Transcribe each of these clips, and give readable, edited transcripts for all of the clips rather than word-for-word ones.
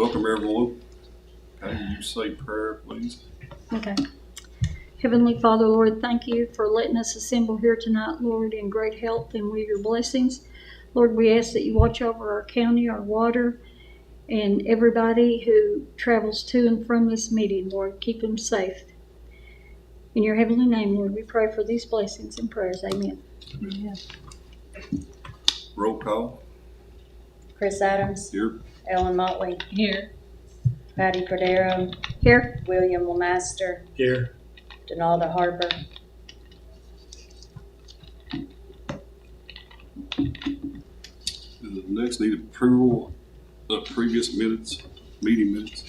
welcome everyone. Okay, you say prayer, please. Okay. Heavenly Father, Lord, thank you for letting us assemble here tonight, Lord, in great health and with your blessings. Lord, we ask that you watch over our county, our water, and everybody who travels to and from this meeting, Lord. Keep them safe. In your heavenly name, Lord, we pray for these blessings and prayers. Amen. Yeah. Roll call. Chris Adams. Here. Ellen Motley. Here. Patty Cordero. Here. William Lemaster. Here. Donalda Harper. Next, need approval of previous minutes, meeting minutes.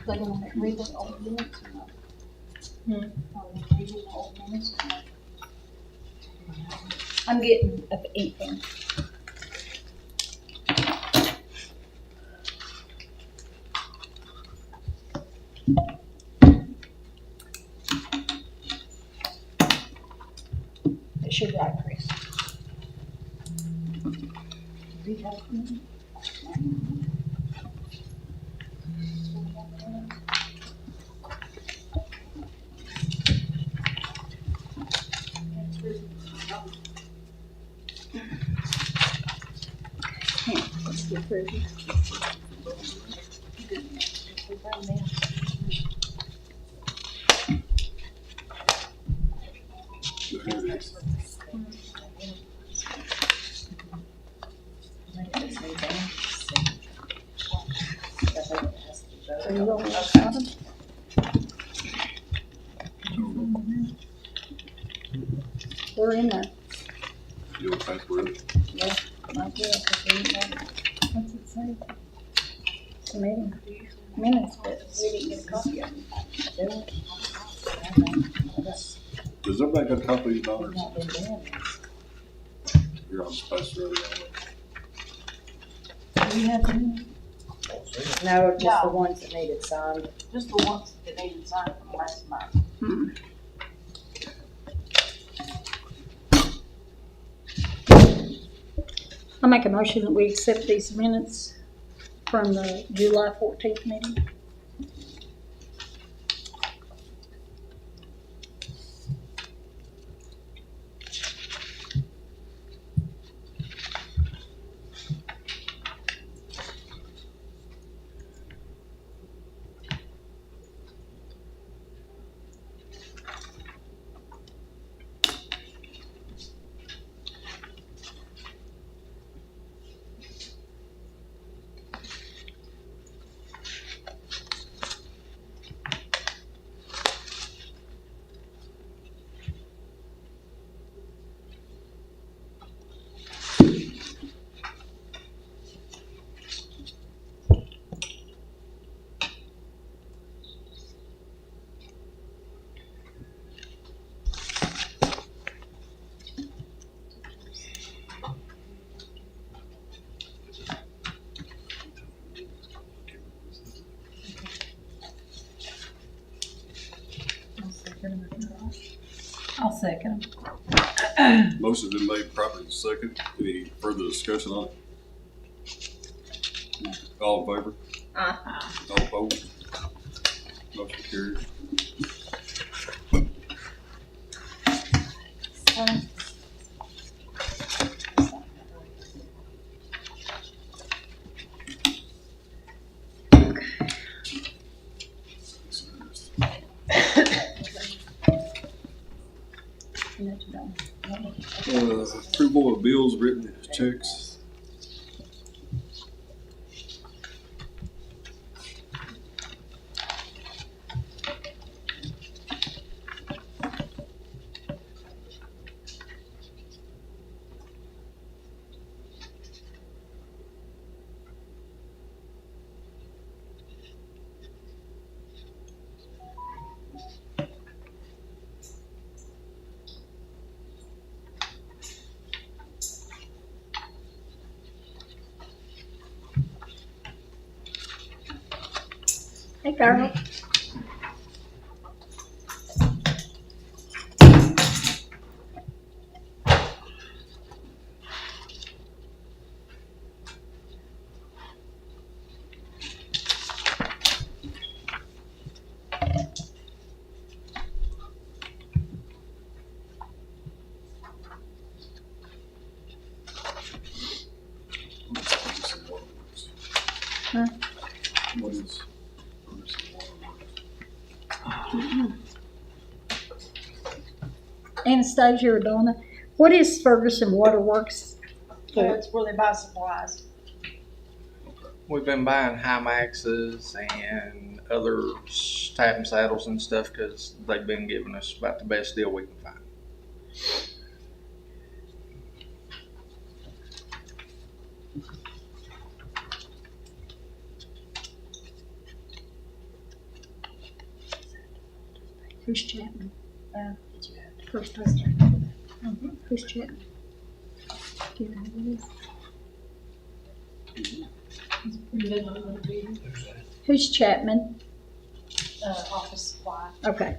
They gonna read the old minutes or not? Reading the old minutes or not? I'm getting an ink pen. It should write, Chris. Do you have it? Here, let's get through here. There it is. So you don't want to count them? They're in there. You'll password. Yeah, not good, 'cause we didn't have it. What's it say? It's a meeting. Minutes, but we didn't get a copy of them. Does everybody got a copy of these dollars? Not been doing You're on supposed to. Do you have any? this. No, just the ones that needed signed. Just the ones that needed signed from last month. I make a motion that we accept these minutes from the July 14th meeting. I'll second. Motion been made properly second. Any further discussion on it? All in favor? All opposed? Motion carried. Approval of bills, written checks. Hey, Carol. Huh? What is? Anastasia or Donna, what is Ferguson Waterworks? So it's where they buy supplies. We've been buying Himaxes and other tapping saddles and stuff because they've been giving us about the best deal we can find. Who's Chapman? First Mm-hmm. person. Who's Chapman? Do you know who it is? Who's Chapman? Office supply. Okay.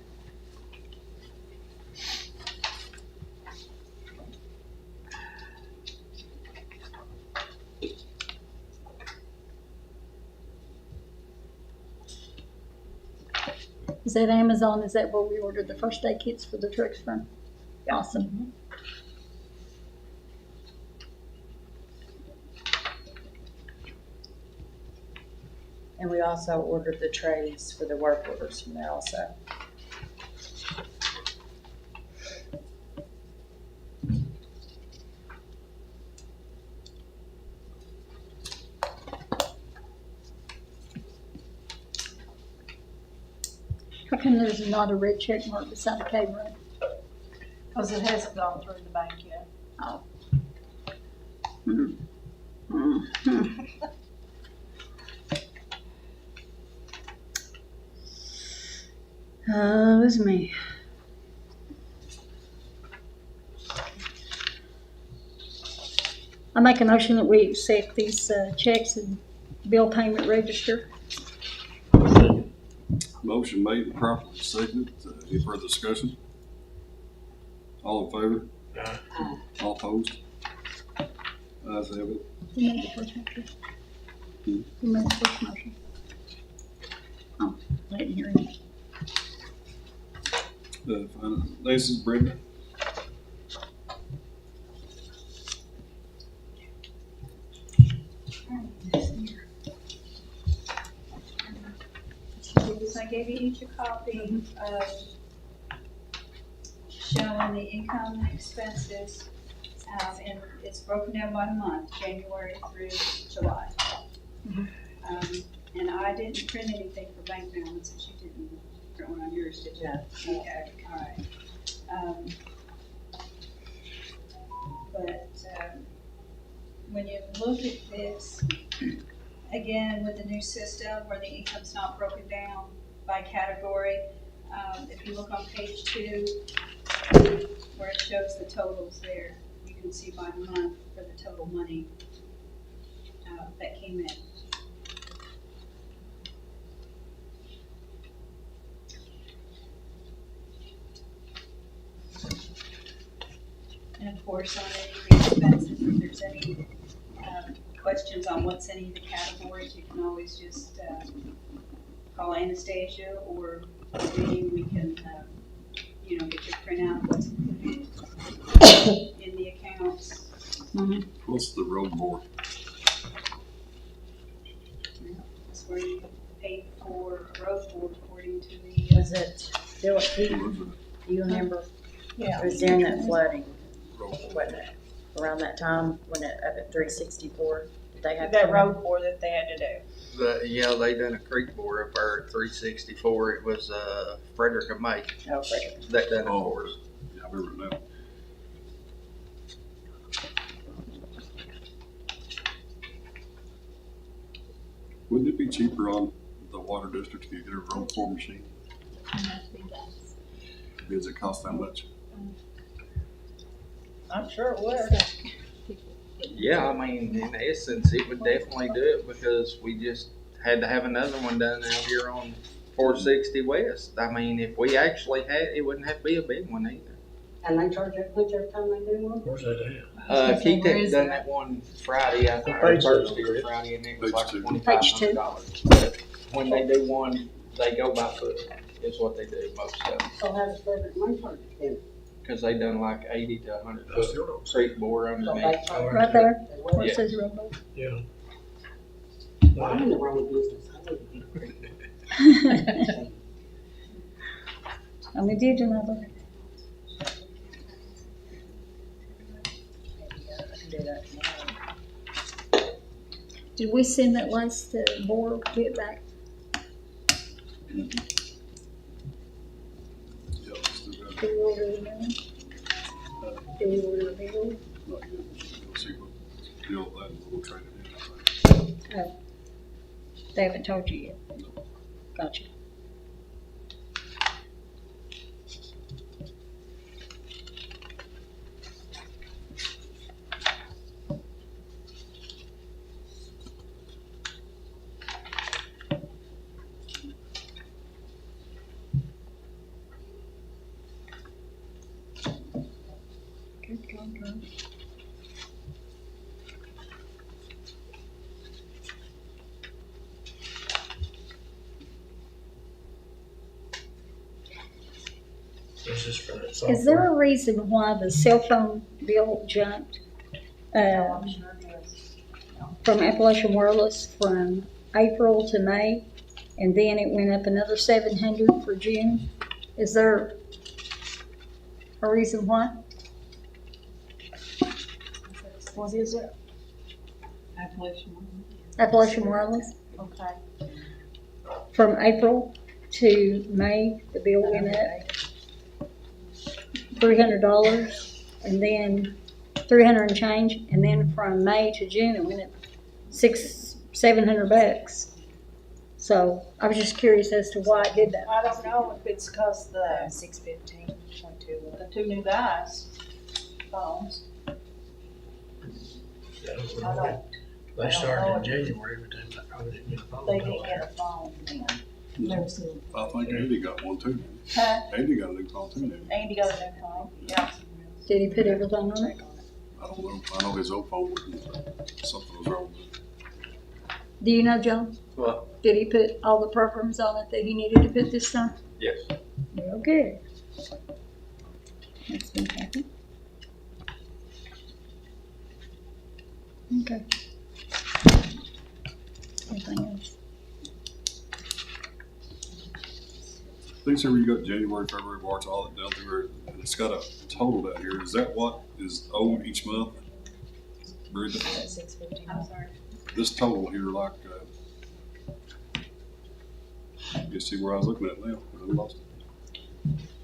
Is that Amazon? Is that where we ordered the first aid kits for the trucks from? Awesome. And we also ordered the trays for the work orders from there also. How come there's not a red check mark beside a K run? Because it hasn't gone through the bank yet. Oh, it was me. I make a motion that we accept these checks and bill payment register. Motion made and properly seconded. Any further discussion? All in favor? All opposed? Ayes have it. Who made the first motion? Who made the first motion? Oh, I didn't hear him. This is Brenda. I gave you each a copy of showing the income and expenses, and it's broken down by month, January through July. And I didn't print anything for bank balances, you didn't print one on yours, did you? Okay, all right. But when you look at this, again, with the new system where the income's not broken down by category, if you look on page 2, where it shows the totals there, you can see by month for the total money that came in. And of course, on any of the expenses, if there's any questions on what's in either categories, you can always just call Anastasia or me. We can, get your printout of what's included in the accounts. What's the road board? That's where you pay for a road board according to the. Was it Philip Pete? Do you remember? Yeah. It was during that flooding, Road board. wasn't it? Around that time when it, up at 364, they had. That road board that they had to do. Yeah, they done a creek bore up there at 364. It was Frederick of May Oh, Frederick. that done it Oh. for us. Yeah, I remember now. Wouldn't it be cheaper on the water district if you get a road pour machine? Does it cost that much? I'm sure it would. Yeah, I mean, in essence, it would definitely do it because we just had to have another one done out here on 460 West. I mean, if we actually had, it wouldn't have to be a big one either. And they charge that much every time they do one? Where's that at? Keith done that one Friday, I think, or Thursday or Friday, and it was like $2,500. But when they do one, they go by foot, is what they do most of them. So how does Frederick May charge it then? Cause they done like 80 to 100 foot creek bore So underneath. they charge Right there, as well? where it says rowboat. Yeah. Well, I'm in the wrong business. I need to be. And we did another. Did we send that last board bit back? Yeah, still got Do we order the new one? Do we order the big one? it. Not yet. We'll see what deal with that, and we'll trade it in. They haven't told you yet. Gotcha. Good God, girl. This is for that Is software. there a reason why the cell phone bill jumped from Appalachian Wireless from April to May, and then it went up another 700 for June? Is there a reason why? What is it? Appalachian Wireless. Okay. From April to May, the bill went up $300, and then 300 and change, and then from May to June, it went up $700. So I was just curious as to why it did that. I don't know if it's cause the 615.21. the two new guys phones. That was I don't, They started in January, but they probably didn't get a phone. they didn't get a phone then. I think Andy got one too. Huh? Andy got a new phone too, didn't he? Andy got a new phone, yeah. Did he put everything on it? I don't know. I know his old phone, something was wrong with it. Do you know, John? Well, Did he put all the programs on it that he needed to put this time? yes. Real good. Makes me happy. Okay. Anything else? Things here, you got January, February, March, all that down through, and it's got a total down here. Is that what is owed each month? Brenda? 615. I'm sorry. This total here, like, you see where I was looking at now? I lost it.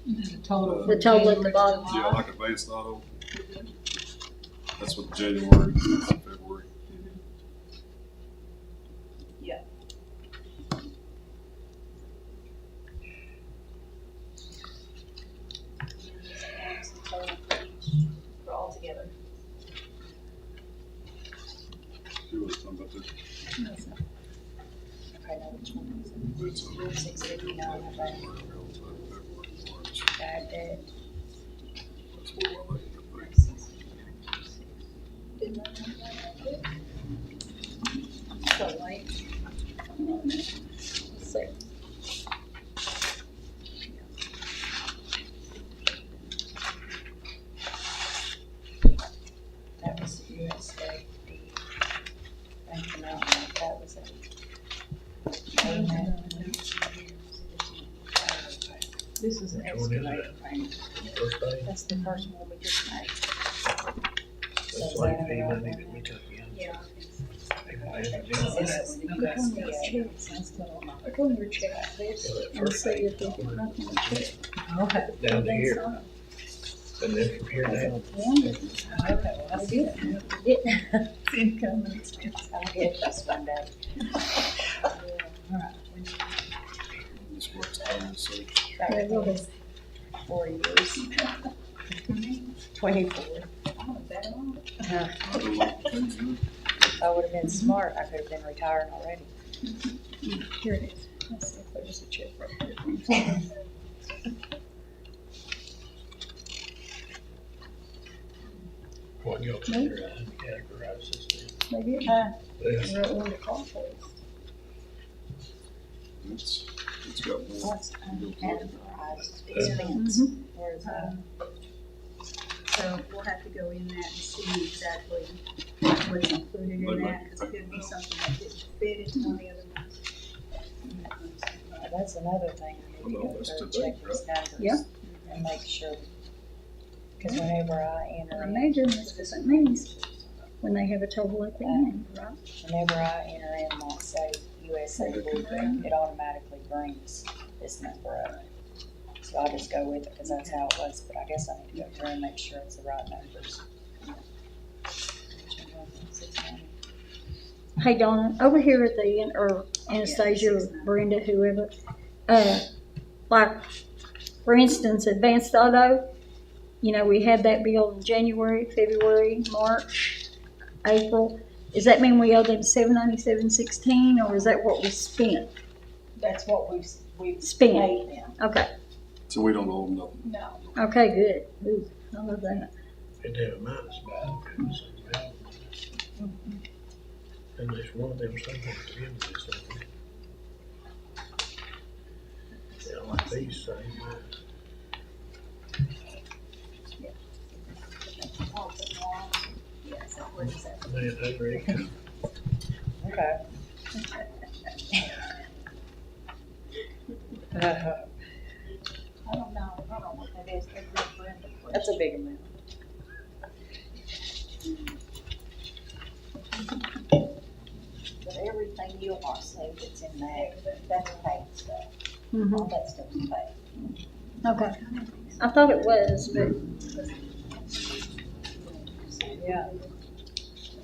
The total at the bottom. Yeah, like advanced auto. That's what January, that's February. That's the total for all together. See what it's talking about there? Okay, now which one is it? It's, 659, I think. February, March. Bad debt. That's what I like to think. So late. Let's see. That was the US State. Bank amount, that was it. This is an Which one is excavator payment. First page, That's the first one we just made. that's like the money that we took in. Yeah. People had to do This that. is the Look on US your State. check. Look on your check, this, and see if they get nothing to check. Down to here, and then from here down. I did. Income and expense. I'll get this one day. This works total, so. Yeah, go ahead. 4 years. 24. Oh, better one. I don't know. If I would have been smart, I could have been retired already. Here it is. Let's see if there's a check right here. What you consider categorize this then? Maybe it Yes. wrote one to call for it. It's got more. What's uncategorized expense? Where is that? So we'll have to go in that and see exactly what's included in that, because it could be something that didn't fit into one of the other ones. That's another thing I need to Well, go that's through and today, check these numbers. Yeah. And make sure, cause whenever I I enter, imagine that's what that means when they have a total at the end, right? whenever I enter in, like say USA Blueprint, it automatically brings this number up. So I just go with it, cause that's how it was, but I guess I need to go through and make sure it's the right numbers. Hey Donna, over here at the end, or Anastasia or Brenda, whoever, like, for instance, Advanced Auto, you know, we had that bill in January, February, March, April. Does that mean we owe them $797.16, or is that what we spent? That's what we've Spent. paid them. Okay, So we don't owe them nothing. No. okay, good. Ooh, I love that. It didn't amount as bad because and there's one of them somewhere at the end of this, I think. Yeah, like these things. Yes, that was that. Man, that really could. Okay. I don't know what that is. That's a Brenda question. That's a big amount. But everything you are saying that's in that's paid stuff. Mhm. All that stuff's paid. Okay. I thought it was, but Yeah,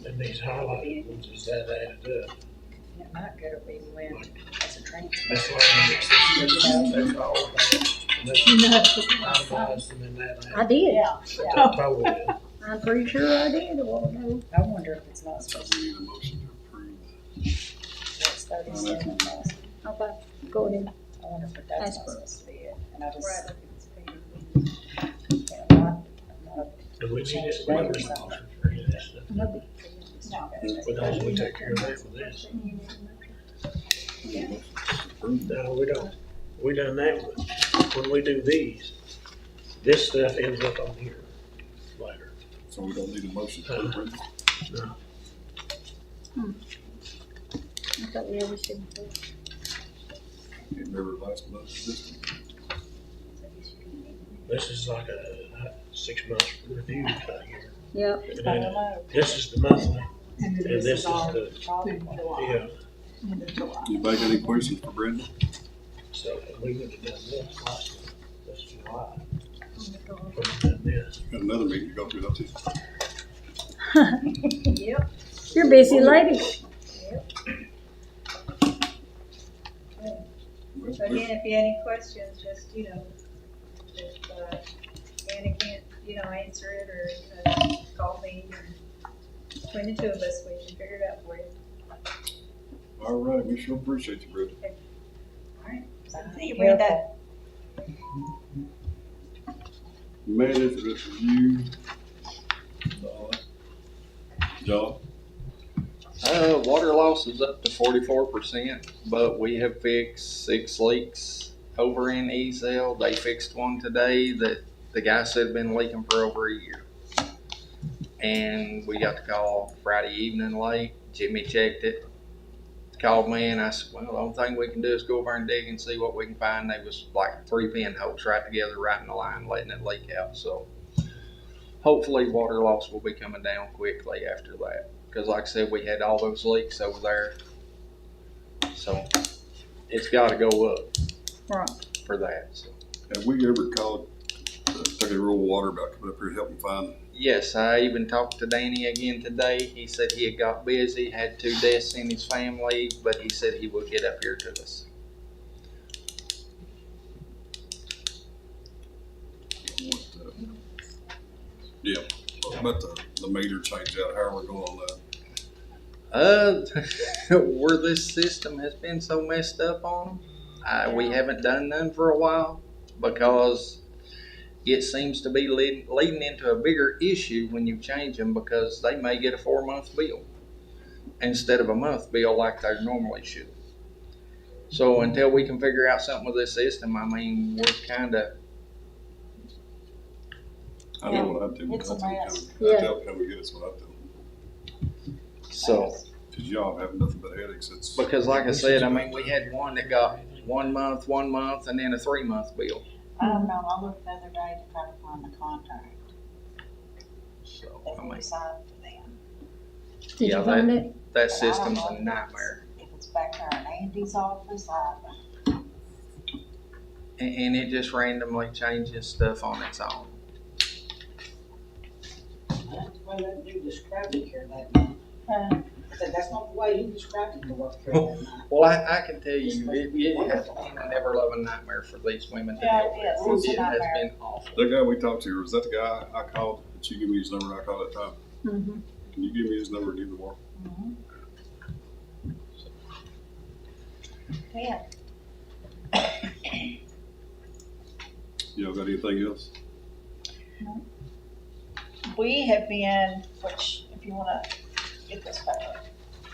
And these highlighted ones, is that added up? it might go to be when it's a transfer. That's why that's all that. That's itemized and then that. I did. Yeah. That's total is. I'm pretty sure I did a while ago. I wonder if it's not So supposed to we need a motion to approve. be, it's 37,000. Okay, go ahead. I wonder if that's That's not supposed to be it, and I just. Right. Yeah, I'm not- Do we need Change it? the We date or don't need a something. motion for any of this stuff. No, No. But don't we take care of that with this? We need a motion to approve. No, we don't. We done that with, when we do these, this stuff ends up on here later. So we don't need a motion to approve. I thought we always did. It never last month, this one. This is like a 6 month review type here. Yep. And I then don't know. this is the monthly, And and this is the, Probably. yeah, Anybody got any questions for Brenda? so we would have done this last month, this July. We've done this. Got another meeting to go to, don't you? Yep. You're a busy lady. So again, if you have any questions, just, if, Anna can't, answer it, or, call me, and between the two of us, we can figure it out for you. All right, we sure appreciate you, Brenda. See you, Well, Brenda. Management review. John? Water loss is up to 44%, but we have fixed 6 leaks over in Easel. They fixed one today that the guy said had been leaking for over a year. And we got the call Friday evening late. Jimmy checked it, called me, and I said, well, the only thing we can do is go over and dig and see what we can find. They was like 3 pinholes right together, right in the line, letting it leak out. So hopefully water loss will be coming down quickly after that. Because like I said, we had all those leaks over there. So it's got to go up Right. for that. So. Have we ever called Kentucky Rural Water about coming up here to help them find? Yes, I even talked to Danny again today. He said he had got busy, had 2 deaths in his family, but he said he would get up here to us. Yeah, how about the meter change out? How are we going on that? Where this system has been so messed up on them, we haven't done none for a while because it seems to be leading into a bigger issue when you change them because they may get a 4-month bill instead of a month bill like they normally should. So until we can figure out something with this system, I mean, we're kind of. I know what I do. It's a mess. I tell them, come and get us what I do. So. Cause y'all have nothing but headaches. It's. Because like I said, I mean, we had one that got 1 month, and then a 3-month bill. I don't know, I looked the other day to try to find the contract So, that I we mean, signed for them. Did Yeah, you find it? that system's a nightmare. If it's back there in Andy's office, And it just randomly changes stuff on its own. That's the way that dude described it here that night. I said, that's not the way he described it to work here that night. Well, I can tell you, it has been a never-loving nightmare for these women to Yeah, deal it is. with. It's a It has nightmare. been awful. The guy we talked to, was that the guy I called? Did you give me his number? I called that time. Mm-hmm. Can you give me his number again tomorrow? yeah. Y'all got anything else? We have been, which, if you wanna get this back.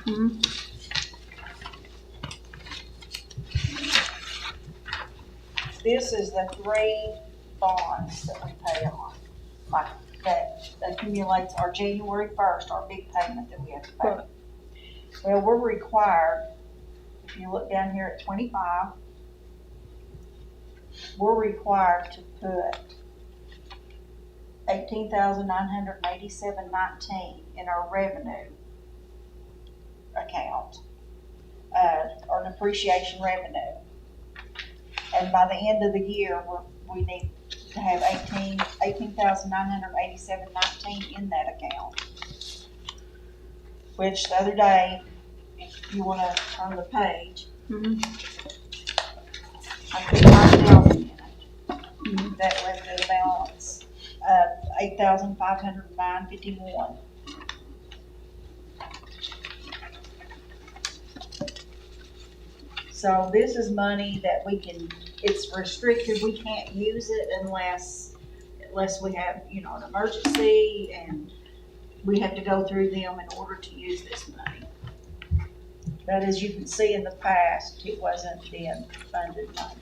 Mm-hmm. This is the 3 bonds that we pay on, like, that accumulates our January 1st, our big payment that we have to pay. Right. Well, we're required, if you look down here at 25, we're required to put $18,987.19 in our revenue account, our depreciation revenue. And by the end of the year, we need to have $18,987.19 in that account. Which the other day, if you wanna turn the page, Mm-hmm. I put $5,000 in it. Mm-hmm. That left the balance of $8,509.51. So this is money that we can, it's restricted, we can't use it unless we have, you know, an emergency and we have to go through them in order to use this money. But as you can see in the past, it wasn't being funded money.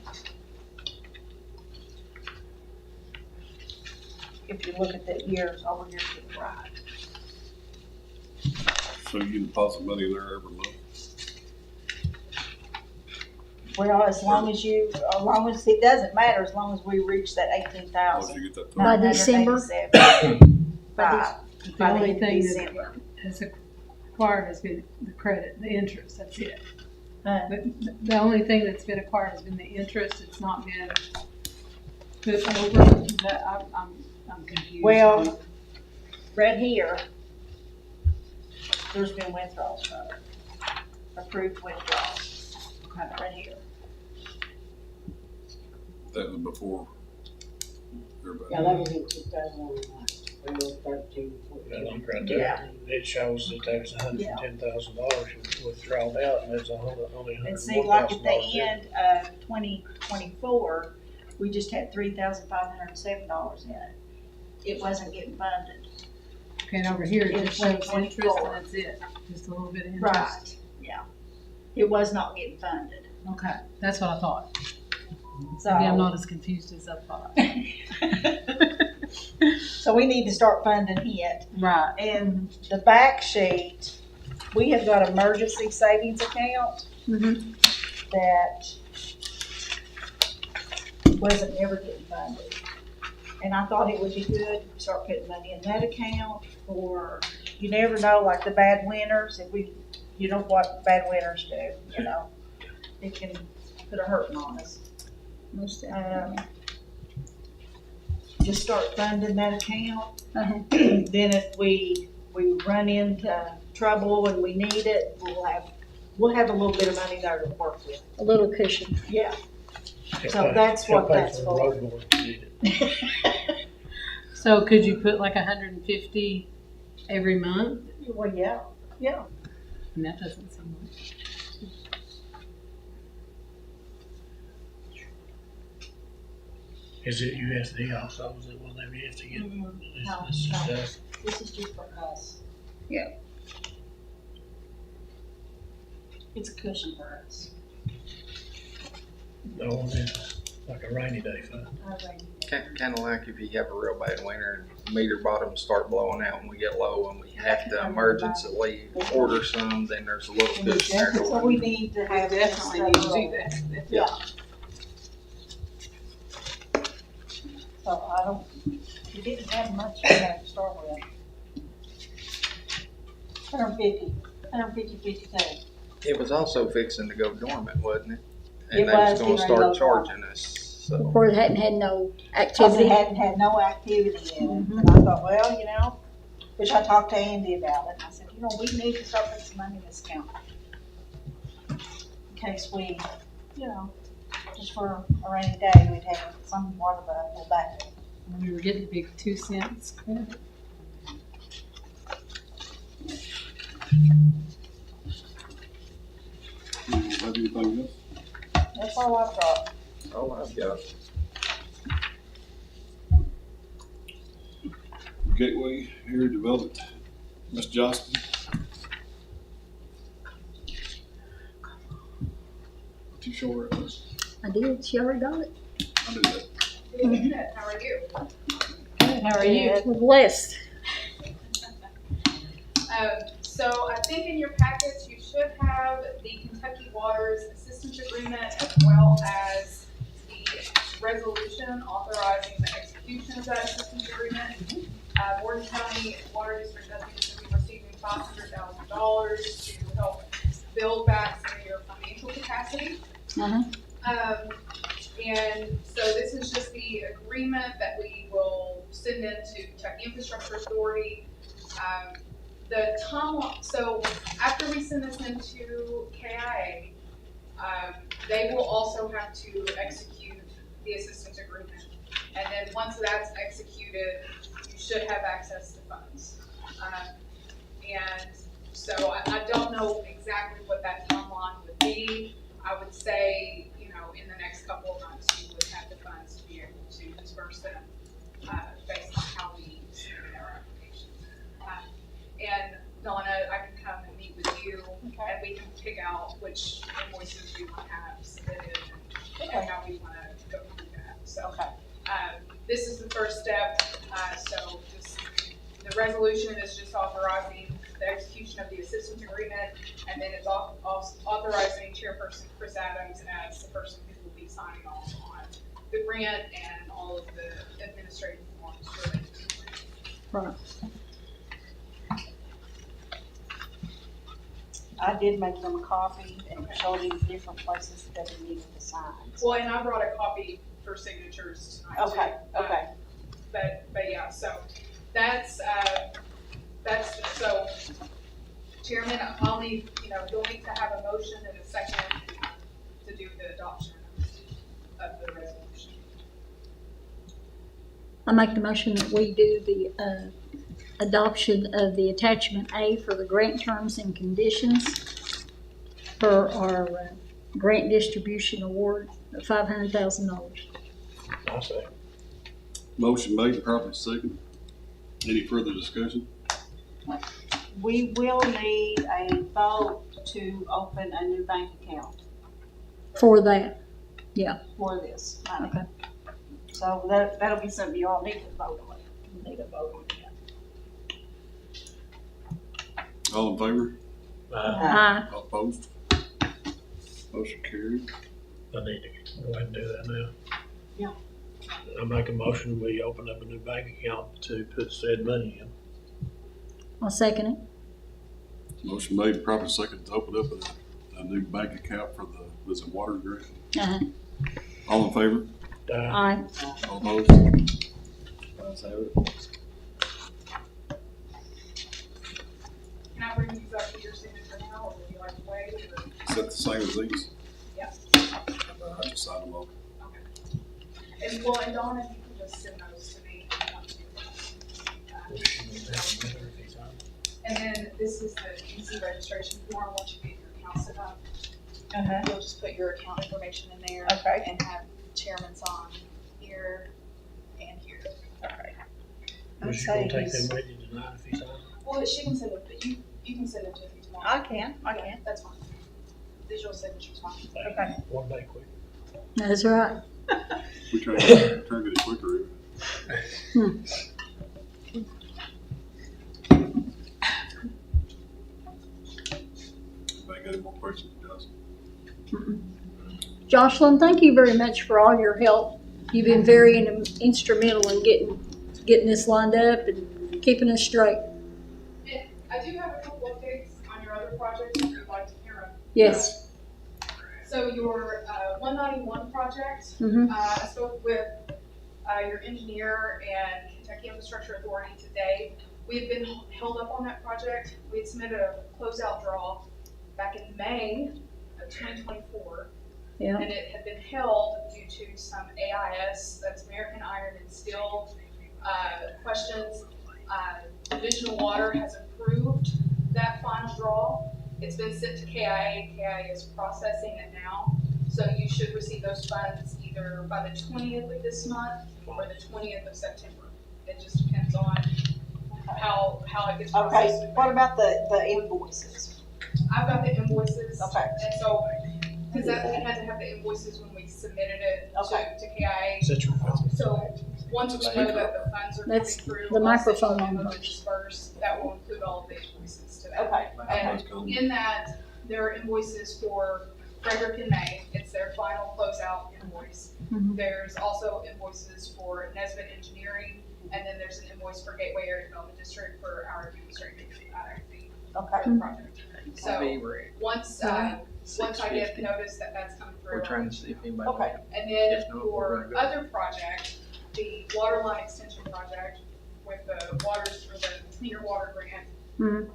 If you look at the years over here to the right. So you deposit money in there every month? Well, as long as it doesn't matter, as long as we reach that Once 18,000. you get that. By December? By The the only end of thing December. that has acquired has been the credit, the interest, that's it. Huh? The only thing that's been acquired has been the interest, it's not been put over, that I'm confused. Well, right here, there's been withdrawals from it. Approved withdrawals. Right here. That was before everybody. Yeah, that was in 2013, 14. That look right there, it shows that there's $110,000 withdrawn out, and there's only And see, like at the $101,000 in. end of 2024, we just had $3,507 in it. It wasn't getting funded. Okay, and over here, it In just shows interest 2024. and that's it, just a little bit of interest. Right, yeah. It was not getting funded. Okay, that's what I thought. So. Maybe I'm not as confused as I thought. So we need to start funding it. Right. And the back sheet, we have got emergency savings account Mm-hmm. that wasn't ever getting funded. And I thought it would be good to start putting money in that account for, you never know, like the bad winters, you know what bad winters do, you know? It can put a hurting on us. Most definitely. Just start funding that account. Uh-huh. Then if we run into trouble and we need it, we'll have a little bit of money there to work with. A little cushion. Yeah. He'll So pay- that's he'll what pay that's the for. road board to do it. So could you put like 150 every month? Well, yeah. And that doesn't seem much. Is it USD also? Is it one of them you have to get? No, This no. stuff? This is just for us. Yeah. It's a cushion for us. No, it's like a rainy day fund. Kind of like if you have a real bad winter and meter bottoms start blowing out and we get low and we have to emergency order some, then there's a little cushion there. to So we need to have this Definitely need to stuff. do that. Yeah. So I don't, we didn't have much in there to start with. 150, 52. It was also fixing to go dormant, wasn't it? It And they was was gonna getting start ready to go charging us, so. Before it hadn't had no Because it activity. hadn't had no activity in it. And I thought, well, you know, which I talked to Andy about it. And I said, you know, we need to start putting some money in this account. In case we, you know, just for a rainy day, we'd have some water back. And we were getting a big 2 cents credit. You don't have anything else? That's all I've got. Oh, I've got. Gateway Area Development, Ms. Johnston. Too short. I did, she already got it. I knew that. How are you? Good, how are you? We're blessed. So I think in your packets, you should have the Kentucky Waters Assistance Agreement as well as the resolution authorizing the execution of that assistance agreement. Morgan County Water District does need to be receiving $500,000 to help build back some of your financial capacity. And so this is just the agreement that we will send into Kentucky Infrastructure Authority. The timeline, so after we send this into KIA, they will also have to execute the assistance agreement. And then once that's executed, you should have access to funds. And so I don't know exactly what that timeline would be. I would say, you know, in the next couple of months, you would have the funds to be able to disperse them based on how we submitted our application. And Donna, I can come and meet with you, and we can pick out which invoices you want to have submitted and how we want to go through that. So, this is the first step. So just the resolution is just authorizing the execution of the assistance agreement, and then it's authorizing Chairperson Chris Adams as the person who will be signing off on the grant and all of the administrative forms related to the grant. Right. I did make them a copy and showed them different places that they needed to sign. Well, and I brought a copy for signatures tonight too. Okay. But yeah, so that's, so Chairman, I'll need, you know, you'll need to have a motion and a second to do the adoption of the resolution. I make the motion that we do the adoption of the attachment A for the grant terms and conditions for our grant distribution award of $500,000. I say. Motion made, properly second. Any further discussion? We will need a vote to open a new bank account For that, for this money. Okay. So that'll be something you all need to vote on. You need a vote on that. All in favor? aye. All opposed? Motion carried. I need to go ahead and do that now. Yeah. I make a motion, we open up a new bank account to put said money in. I'll second it. Motion made, properly second to open up a new bank account for the, was it water grant? All in favor? Aye. All opposed? Ayes have it. Can I bring these up to your signature now, or would you like to wait? Or? Is that the same as these? Yeah. I just signed them all. Okay. And well, and Donna, if you can just send those to me if you want to. And then this is the easy registration form, once you get your account set up. You'll just put your account information in there. Okay. And have chairman's on here and here. Was you gonna take them with you tonight if he's on? Well, she can send it, but you can send it to me tomorrow. I can. Yeah, that's fine. Visual signature's fine. Okay. One day quick. That's right. We try to get it quicker. Anybody got any more questions, Jocelyn? Jocelyn, thank you very much for all your help. You've been very instrumental in getting this lined up and keeping us straight. And I do have a couple updates on your other projects if you'd like to hear them. Yes. So your 191 project, Mhm. I spoke with your engineer and Kentucky Infrastructure Authority today. We had been held up on that project. We had submitted a closeout draw back in May of 2024. Yeah. And it had been held due to some AIS, that's American Iron and Steel, questions. Division of Water has approved that final draw. It's been sent to KIA. KIA is processing it now. So you should receive those funds either by the 20th of this month or the 20th of September. It just depends on how it gets processed. Okay, what about the invoices? I've got the invoices. Okay. And so, because we had to have the invoices when we submitted it Okay. to KIA. Set your phone. So, once we know that the funds are coming That's through. the microphone I'll on send you a first. disperse. That will include all of the invoices to that. Okay. And in that, there are invoices for Frederick and May. It's their final closeout invoice. Mhm. There's also invoices for Nesbitt Engineering, and then there's an invoice for Gateway Area Development District for our administrative fee for Okay. the project. So, We're once I get notice that that's coming through. trying to see if anybody. Okay. And then If not, we're for gonna go. other project, the water line extension project with the waters for the cleaner water grant, Mhm.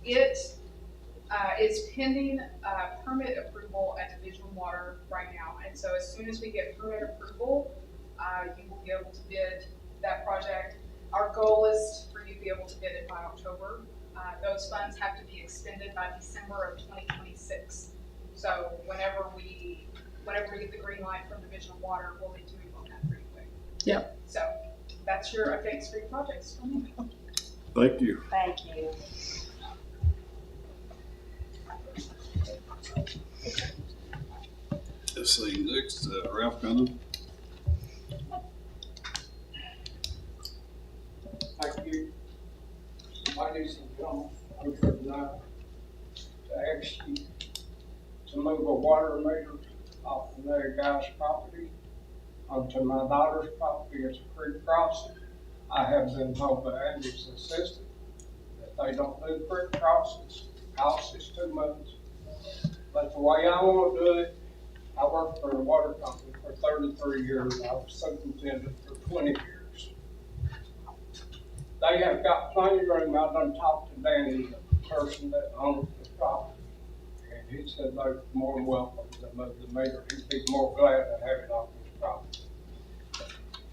it is pending permit approval at Division of Water right now. And so as soon as we get permit approval, you will be able to bid that project. Our goal is for you to be able to bid it by October. Those funds have to be expended by December of 2026. So whenever we get the green light from Division of Water, we'll need to move on that pretty quick. Yep. So that's your updates for your projects. Thank you. Thank you. Let's see, next, Ralph Gunner. Thank you. Ladies and gentlemen, I'm here tonight to ask you to move a water meter off another guy's property onto my daughter's property. It's a creek crossing. I have been told by Andy's assistant that they don't do creek crossings. Cost is too much. But the way I want to do it, I worked for a water company for 33 years. I was superintendent for 20 years. They have got plenty of room. I done talked to Danny, the person that owns the property. And he said they're more than welcome to move the meter. He'd be more glad to have it off his property.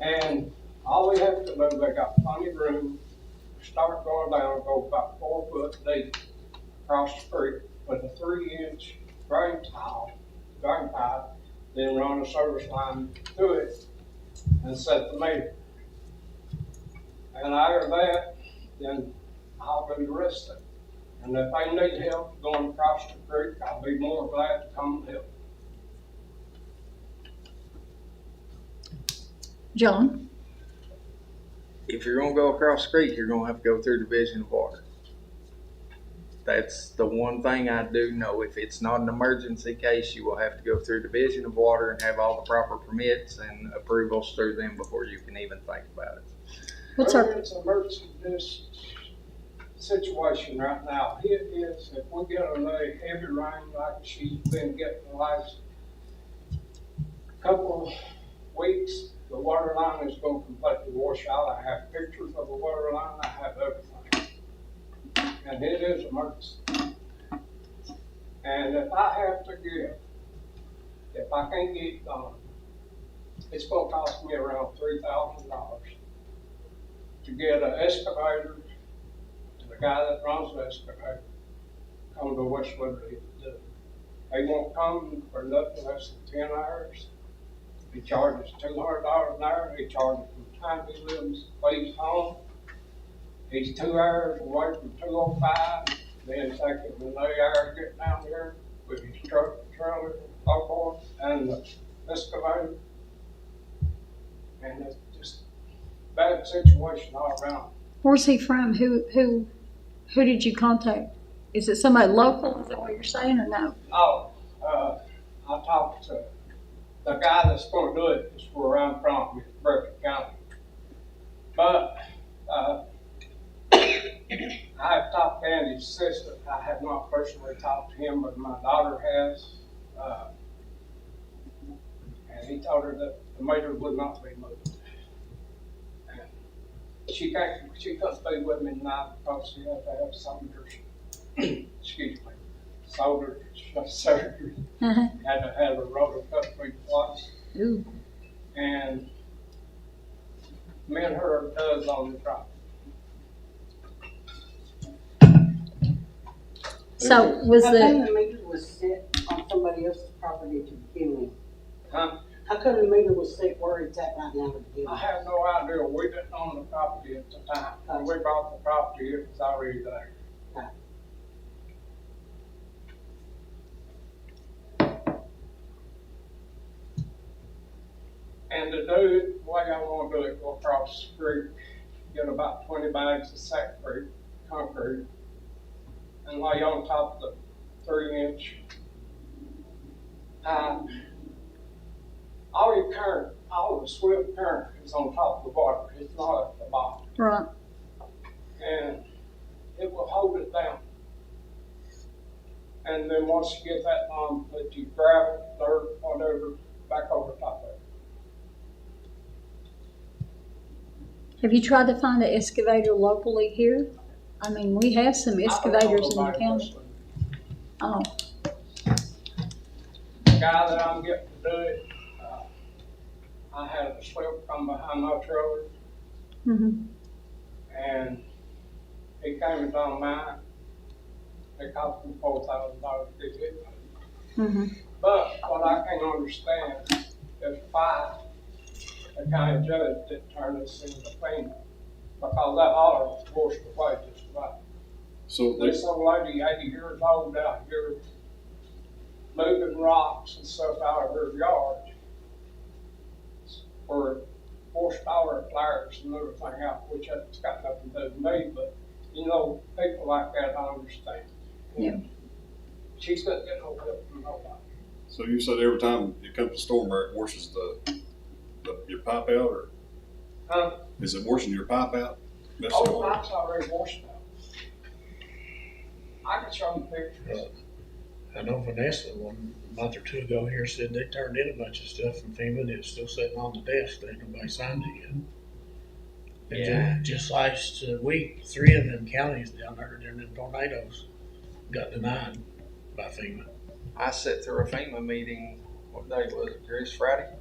And all we have to do, they got plenty of room. Start going down, go about 4 foot deep across the street with a 3-inch drain pipe, then run a service line to it and set the meter. And after that, then I'll do the rest of it. And if they need help going across the creek, I'll be more glad to come and help. John? If you're gonna go across the creek, you're gonna have to go through Division of Water. That's the one thing I do know. If it's not an emergency case, you will have to go through Division of Water and have all the proper permits and approvals through them before you can even think about it. What's Well, our, it's an emergency situation right now. It is, if we get another heavy rain like she's been getting the last couple of weeks, the water line is going to completely wash out. I have pictures of the water line. I have everything. And it is emergency. And if I have to give, if I can't get it done, it's going to cost me around $3,000 to get an excavator and a guy that runs the excavator come to West Liberty to do it. They won't come for nothing less than 10 hours. He charges $200 an hour. He charges from the time he leaves home. He's 2 hours away from 205. Then take him another hour to get down here with his truck, trailer, so forth, and the excavator. And it's just bad situation all around. Where's he from? Who did you contact? Is it somebody local? Is that what you're saying, or no? Oh, I talked to the guy that's gonna do it, is where I'm from, it's Berkeley County. But, I have talked to Andy's sister. I have not personally talked to him, but my daughter has. And he told her that the meter would not be moved. And she couldn't be with me tonight because she had to have soldiers, excuse me, solder surgery. Had to have a rotor cuff replaced. Ooh. And me and her does on the property. So was How the come the meter was set on somebody else's property to begin with? Huh? How come the meter was set where it's at right now to begin I with? have no idea. We didn't own the property at the time. When we bought the property, it was already there. And to do it, the way I want to do it, go across the street, get about 20 bags of sackcrete, concrete, and lay on top of the 3-inch pipe. All your current, all the swift current is on top of the water. It's not at the bottom. right? And it will hold it down. And then once you get that on, put your gravel, dirt, whatever, back over top of it. Have you tried to find an excavator locally here? I mean, we have some excavators in the county. Oh, The guy that I'm getting to do it, I had a slip come behind my trailer, and he came and done mine. It cost him $4,000 to get it. But what I can't understand is why the county judge didn't turn this into a FEMA, because that holler was washed away just about. So This old lady, 80 years old out here, moving rocks and stuff out of her yard for horsepower flyers and everything out, which has got nothing to do with me, but you know, people like that, I understand. Yeah. She's not getting no help from nobody. So you said every time it comes to storm, it washes your pipe out, or is it washing your pipe out? That's Oh, the the water. pipe's already washed out. I can show them pictures. I know Vanessa, one month or two ago here, said they turned in a bunch of stuff from FEMA and it's still sitting on the desk. There, nobody signed it yet. And just last week, 3 of them counties down there during them tornadoes got denied by FEMA. I sat through a FEMA meeting, what day was it, Chris, Friday?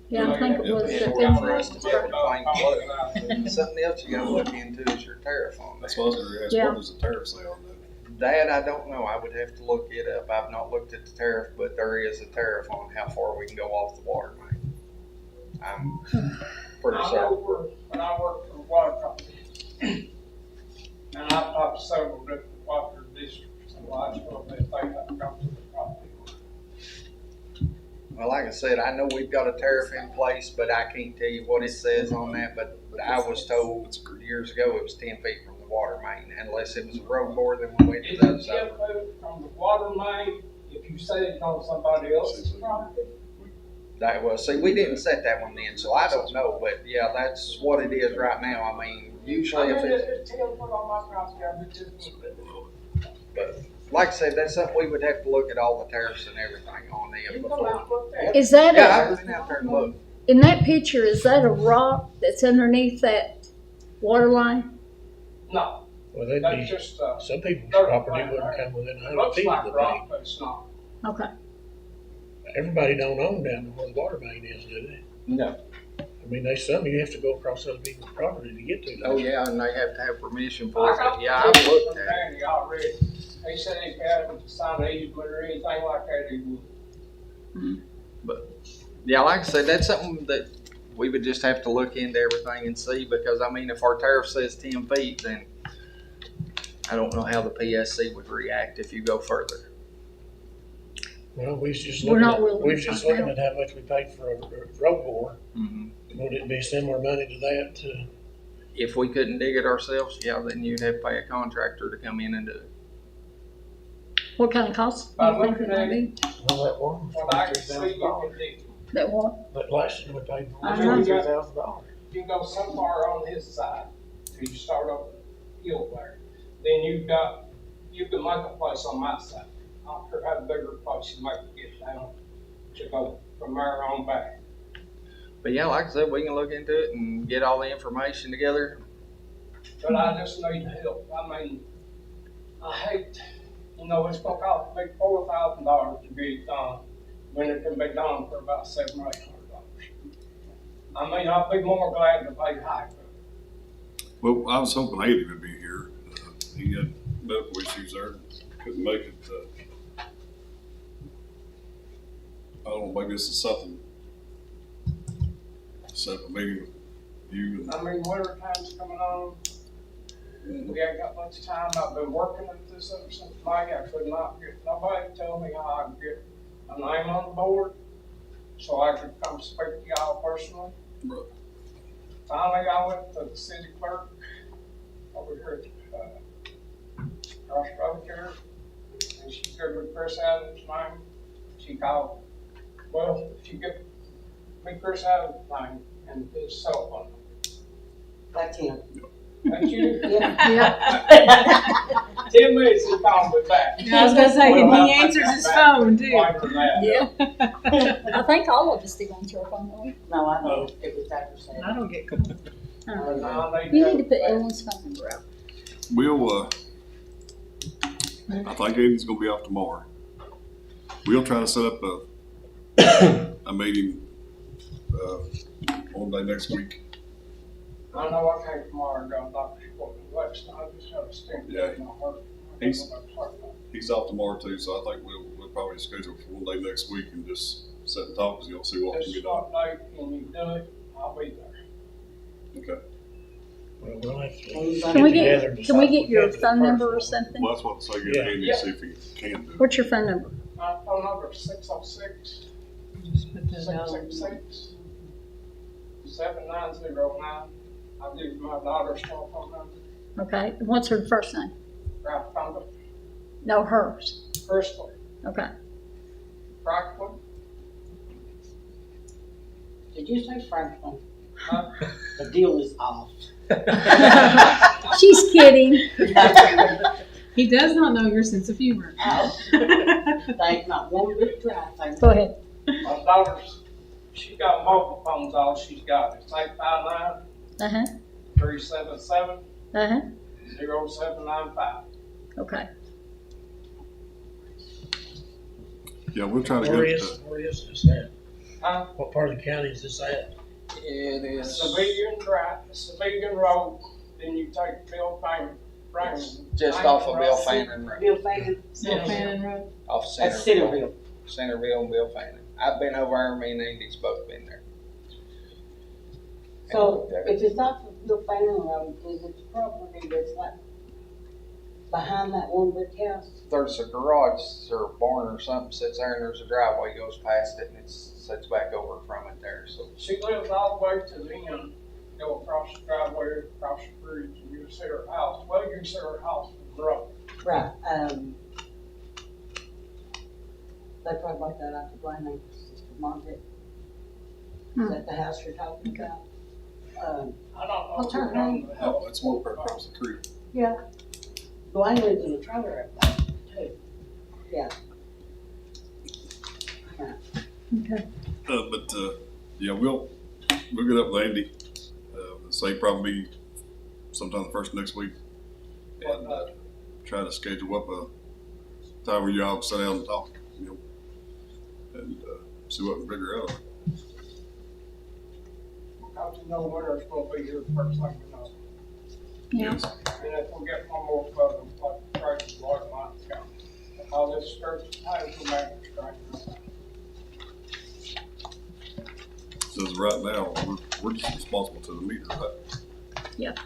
yeah, I think it was In order for us to be able to claim flood. Something else you gotta look into is your tariff on that. That's what I was going to ask. Yeah. What does the tariff say on that? That I don't know. I would have to look it up. I've not looked at the tariff, but there is a tariff on how far we can go off the water main. I'm pretty I certain. know when I worked for the water company, and I've talked to several different water districts, and I just want to think I can come to the property. Well, like I said, I know we've got a tariff in place, but I can't tell you what it says on that. But I was told years ago it was 10 feet from the water main, unless it was a road board, then we went to Is the other it side. 10 foot from the water main if you say it's on somebody else's property? That was, see, we didn't set that one in, so I don't know, but yeah, that's what it is right now. I mean, usually if it's, It's 10 foot on my property, I'll be 10 foot. but like I said, that's something we would have to look at all the tariffs and everything on them You go before. out and look at it. is that Yeah, I've been out there and looked. in that picture? Is that a rock that's underneath that water line? No, Well, they'd that's be, just, some people's dirt property plant, wouldn't right? come within it 100 looks feet like of the rock, main. but it's not. Okay. Everybody don't own down to where the water main is, do they? No. I mean, there's some you have to go across other people's property to get to. Oh, yeah, and they have to have permission for I it. got Yeah, I've permission looked from at it. Danny already. They said if you had to sign an easement or anything like that, he would. Yeah, like I said, that's something that we would just have to look into everything and see, because, I mean, if our tariff says 10 feet, then I don't know how the PSC would react if you go further. Well, we was just We're looking not at, willing we to was just find looking at how much we paid for a road bore. Would it be similar money to that to? If we couldn't dig it ourselves, yeah, then you'd have to pay a contractor to come in and do it. What kind of cost do you think it might be? Well, that one. What I can see, you can dig. That what? But last year we paid Uh-huh. $43,000. You go so far on his side, till you start up the hill there. Then you can make a place on my side. I don't care how bigger place you make to get down, to go from there on back. But yeah, like I said, we can look into it and get all the information together. But I just need help. I mean, I hate, it's gonna cost me $4,000 to get it done, when it can be done for about $700 or $800. I mean, I'd be more glad to pay high for it. Well, I was hoping Andy would be here. He had medical issues there, couldn't make it. I don't know, maybe this is something, set up a meeting with you and. I mean, winter time's coming on. We ain't got much time. I've been working at this ever since May. I could not get nobody to tell me how I could get a name on the board so I could come speak to y'all personally. Right. Finally, I went to the city clerk over here at Cross Road here, and she gave me Chris Adams' name. She called, well, if you get me Chris Adams' name and his cell phone number. That's him. Thank you. Yeah. 10 minutes he called me back. I was gonna say, Well, and I'll he take answers that his back phone too. later than that. Yeah. I think all of us do answer our phone, don't we? No, I don't. It was after seven. I don't get called. You need to put Ellen's phone number out. We'll, I think Andy's gonna be off tomorrow. We'll try to set up a meeting, one day next week. I know I came tomorrow and got a doctor's appointment last night. I just had a stent Yeah. in my heart. He's off tomorrow too, so I think we'll probably schedule for one day next week and just sit and talk, because you'll see what can Just get done. what date can you do it? I'll be there. Okay. Well, we'll have to Can we get Can we together and get, can we decide get if your we can phone do the number or first one. something? Well, that's what I say, get Yeah. Andy and see if he can do it. What's your phone number? My phone number is 606 Just put that out. 666 7909. I'll give you my daughter's telephone number. Okay, and what's her first name? Ralph Thunder, No, hers. Crystal, Okay. Franklin. Did you say Franklin? Huh? The deal is off. She's kidding. He does not know your sense of humor. Thank not one bit dry. Thank Go ahead. My daughter's, she got mobile phones, all she's got. It's 859 Uh-huh, 377 uh-huh. 0795. Okay. Yeah, we'll try to Where get, is this at? Huh? What part of the county is this at? It is. Civilian Drive, Civilian Road, then you take Bill Fannin. Just off of Bill Fannin Road, Bill Fannin. Bill Fannin Road. off That's Centerville. Centerville. Centerville and Bill Fannin. I've been over there, me and Andy's both been there. So if it's not for Bill Fannin Road, is it the property that's like behind that one brick house? There's a garage or a barn or something sits there, and there's a driveway goes past it, and it sits back over from it there, so. She lives all the way to the end, go across the driveway, across the bridge, and you see her house. Well, you can see her house from the road. Right, they probably bought that out to Blaine, Sister Margaret. Is that the house you're talking about? I don't know. What's her name? oh, that's one part across the creek. Yeah. Blaine lives in a trailer up there too. Yeah. Okay. But yeah, we'll get up with Andy, say probably sometime the first of next week. And try to schedule up a time where you all sit down and talk, and see what we can figure out. know winter's gonna be here first thing you know. Yeah. Yes. And if we get one more flood, like crazy water lines come. All this starts, I will manage trying. Says right now, we're just responsible to the meter, right? Yes.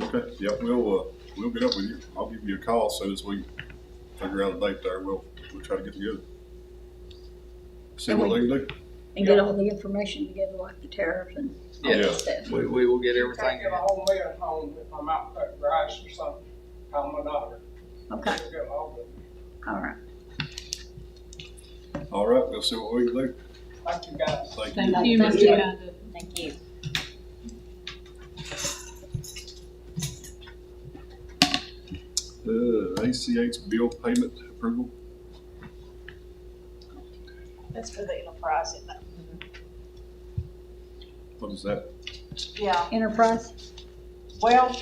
Okay, yeah, we'll get up with you. I'll give you a call as soon as we figure out a date there. We'll try to get together. See And what we- they can do. And get all the information together, like the tariff and all Yeah. that stuff. We will get Can't everything. get a hold of me at home if I'm out cutting grass or something, call my daughter. Okay, She'll get a hold of me. all right. All right, we'll see what we can do. Thank you guys. Thank you. Thank you, Thank Mr. you. Condon. Thank you. ACH bill payment approval. That's for the enterprise, isn't it? What is that? Yeah, Enterprise? well,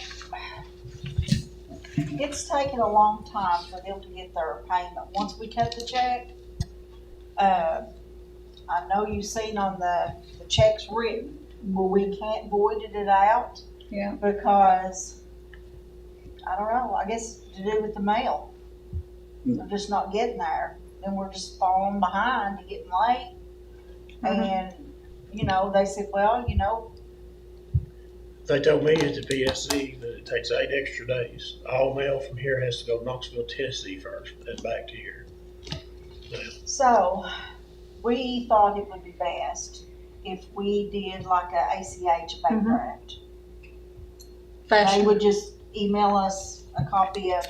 it's taken a long time for them to get their payment. Once we cut the check, I know you've seen on the checks written, where we can't void it out Yeah. because, I don't know, I guess to do with the mail. They're just not getting there. Then we're just falling behind and getting late. And, you know, they said, well, you know, They told me at the PSC that it takes 8 extra days. All mail from here has to go to Knoxville, Tennessee first, then back to here. so we thought it would be best if we did like a ACH bank draft. They Fashion. would just email us a copy of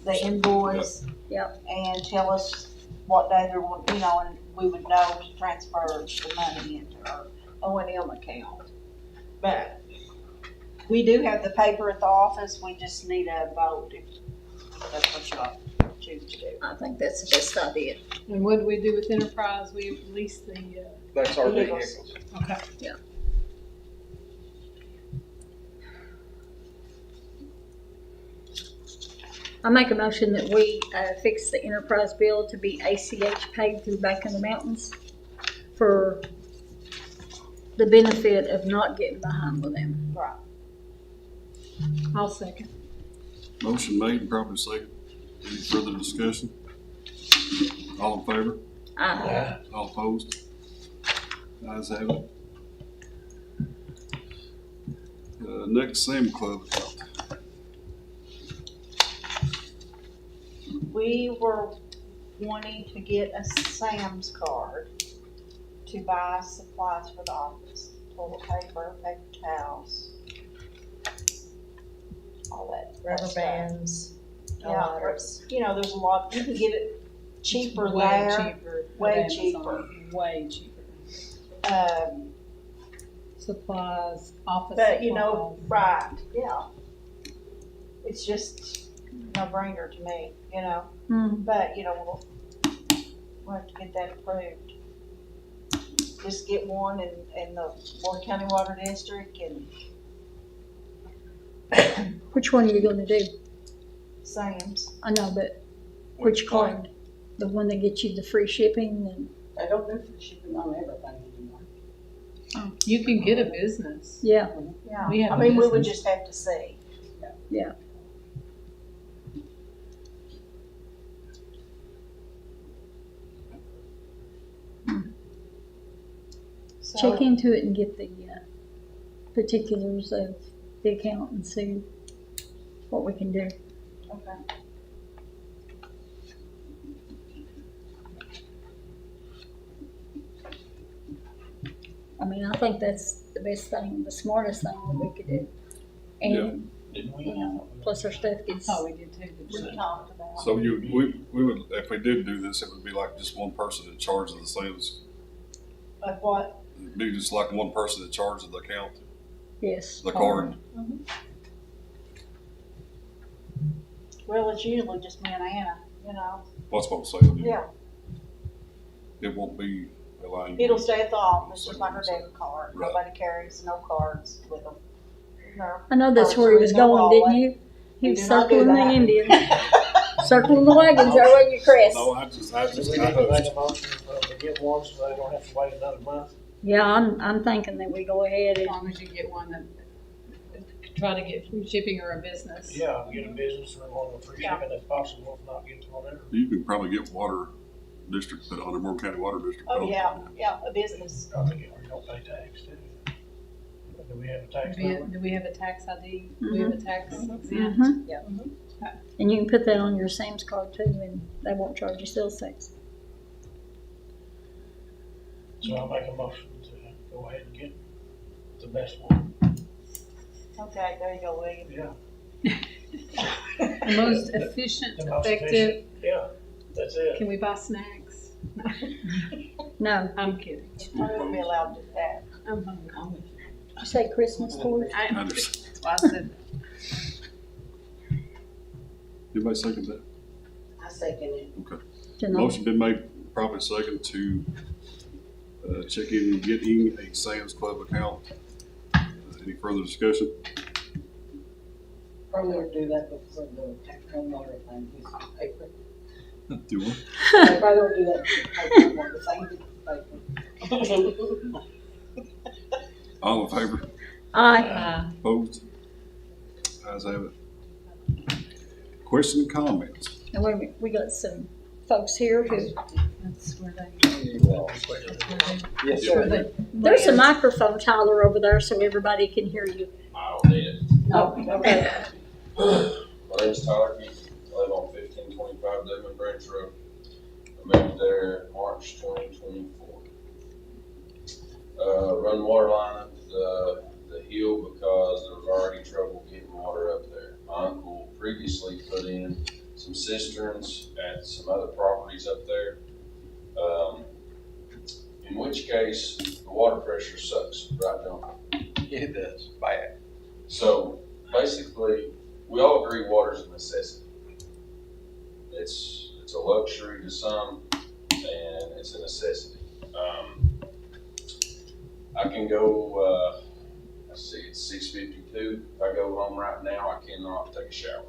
the invoice. Yep. And tell us what day they're, you know, and we would know to transfer the money into our O&M account. But we do have the paper at the office, we just need a vote if that's what y'all choose to do. I think that's the best idea. And what do we do with Enterprise? We lease the, That's our Vehicles. vehicles. okay. I make a motion that we fix the enterprise bill to be ACH paid through Bank of the Mountains for the benefit of not getting behind with them. Right. I'll second. Motion made and properly second. Any further discussion? All in favor? All opposed? Ayes have it. Next, Sam Club account. We were wanting to get a Sam's card to buy supplies for the office, toilet paper, paper towels, all that. Rubber stuff. bands, Yeah, lighters. you know, there's a lot, you can get it cheaper It's way there. cheaper. at Way Amazon. cheaper. Way cheaper. Supplies, office supplies. But, you know, right, yeah. It's just no brainer to me, you know, but, you know, we'll have to get that approved. Just get one in the Ward County Water District and Which one are you gonna do? Sam's. I know, but which card? The one that gets you the free shipping and, They don't do free shipping on everything anymore. You can get a business. yeah, Yeah, We have I mean, we would business. just have to see. yeah. So, Check into it and get the particulars of the account and see what we can do. okay. I mean, I think that's the best thing, the smartest thing that we could do. And, Didn't we? you know, plus our stuff gets, Oh, we did too. We talked about. So we would, if we did do this, it would be like just one person in charge of the sales. Like what? It'd be just like one person in charge of the account, yes. the card. Well, it's usually just me and Anna, you know, What's what I'm saying? yeah. It won't be allowing. It'll stay at the office, just like our debit card. Right. Nobody carries no cards with them. No. I know that's where he was going, didn't you? He We was do not do circling the that. Indians. Circle the wagons, there with you, Chris. No, Do we need to make a motion to get one so they don't have to wait another month? Yeah, I'm thinking that we go ahead As and, long as you get one that, try to get free shipping or a business. Yeah, get a business or one with free shipping if possible, if not, get whatever. You could probably get water district put on the Morgan County Water District. Oh, yeah, a business. Probably get, or don't pay tax too. Do we have a tax Do we, number? do we have a tax ID? Do we have a tax exempt? Mhm. Yeah. and you can put that on your Sam's card too, and they won't charge you sales tax. So I'll make a motion to go ahead and get the best one. Okay, there you go, William. Yeah. The most efficient, The most effective, efficient. Yeah, that's it. can we buy snacks? No, I'm kidding. I wouldn't be allowed to do that. I'm hungry. you say Christmas toys? I That's understand. why I said, Anybody second that? I second it. Tonight? Motion been made, properly second to, check in and getting a Sam's Club account. Any further discussion? Probably would do that before the tax water thing, piece of paper. Do what? I probably would do that before the thing, piece of paper. All in favor? Aye. Opposed? Ayes have it. Question and comments? And wait a minute, we got some folks here who, that's where they. Yes, where they there's a land. microphone, Tyler, over there, so everybody can hear you. I don't need it. Oh, okay. My name's Tyler Keith. I live on 1525 Devon Branch Road. I moved there March 2024. Run water line up the hill because there was already trouble getting water up there. My uncle previously put in some cisterns at some other properties up there. In which case, the water pressure sucks, right, John? It does, bad. So basically, we all agree water is a necessity. It's a luxury to some, and it's a necessity. I can go, let's see, it's 6:52. If I go home right now, I cannot take a shower.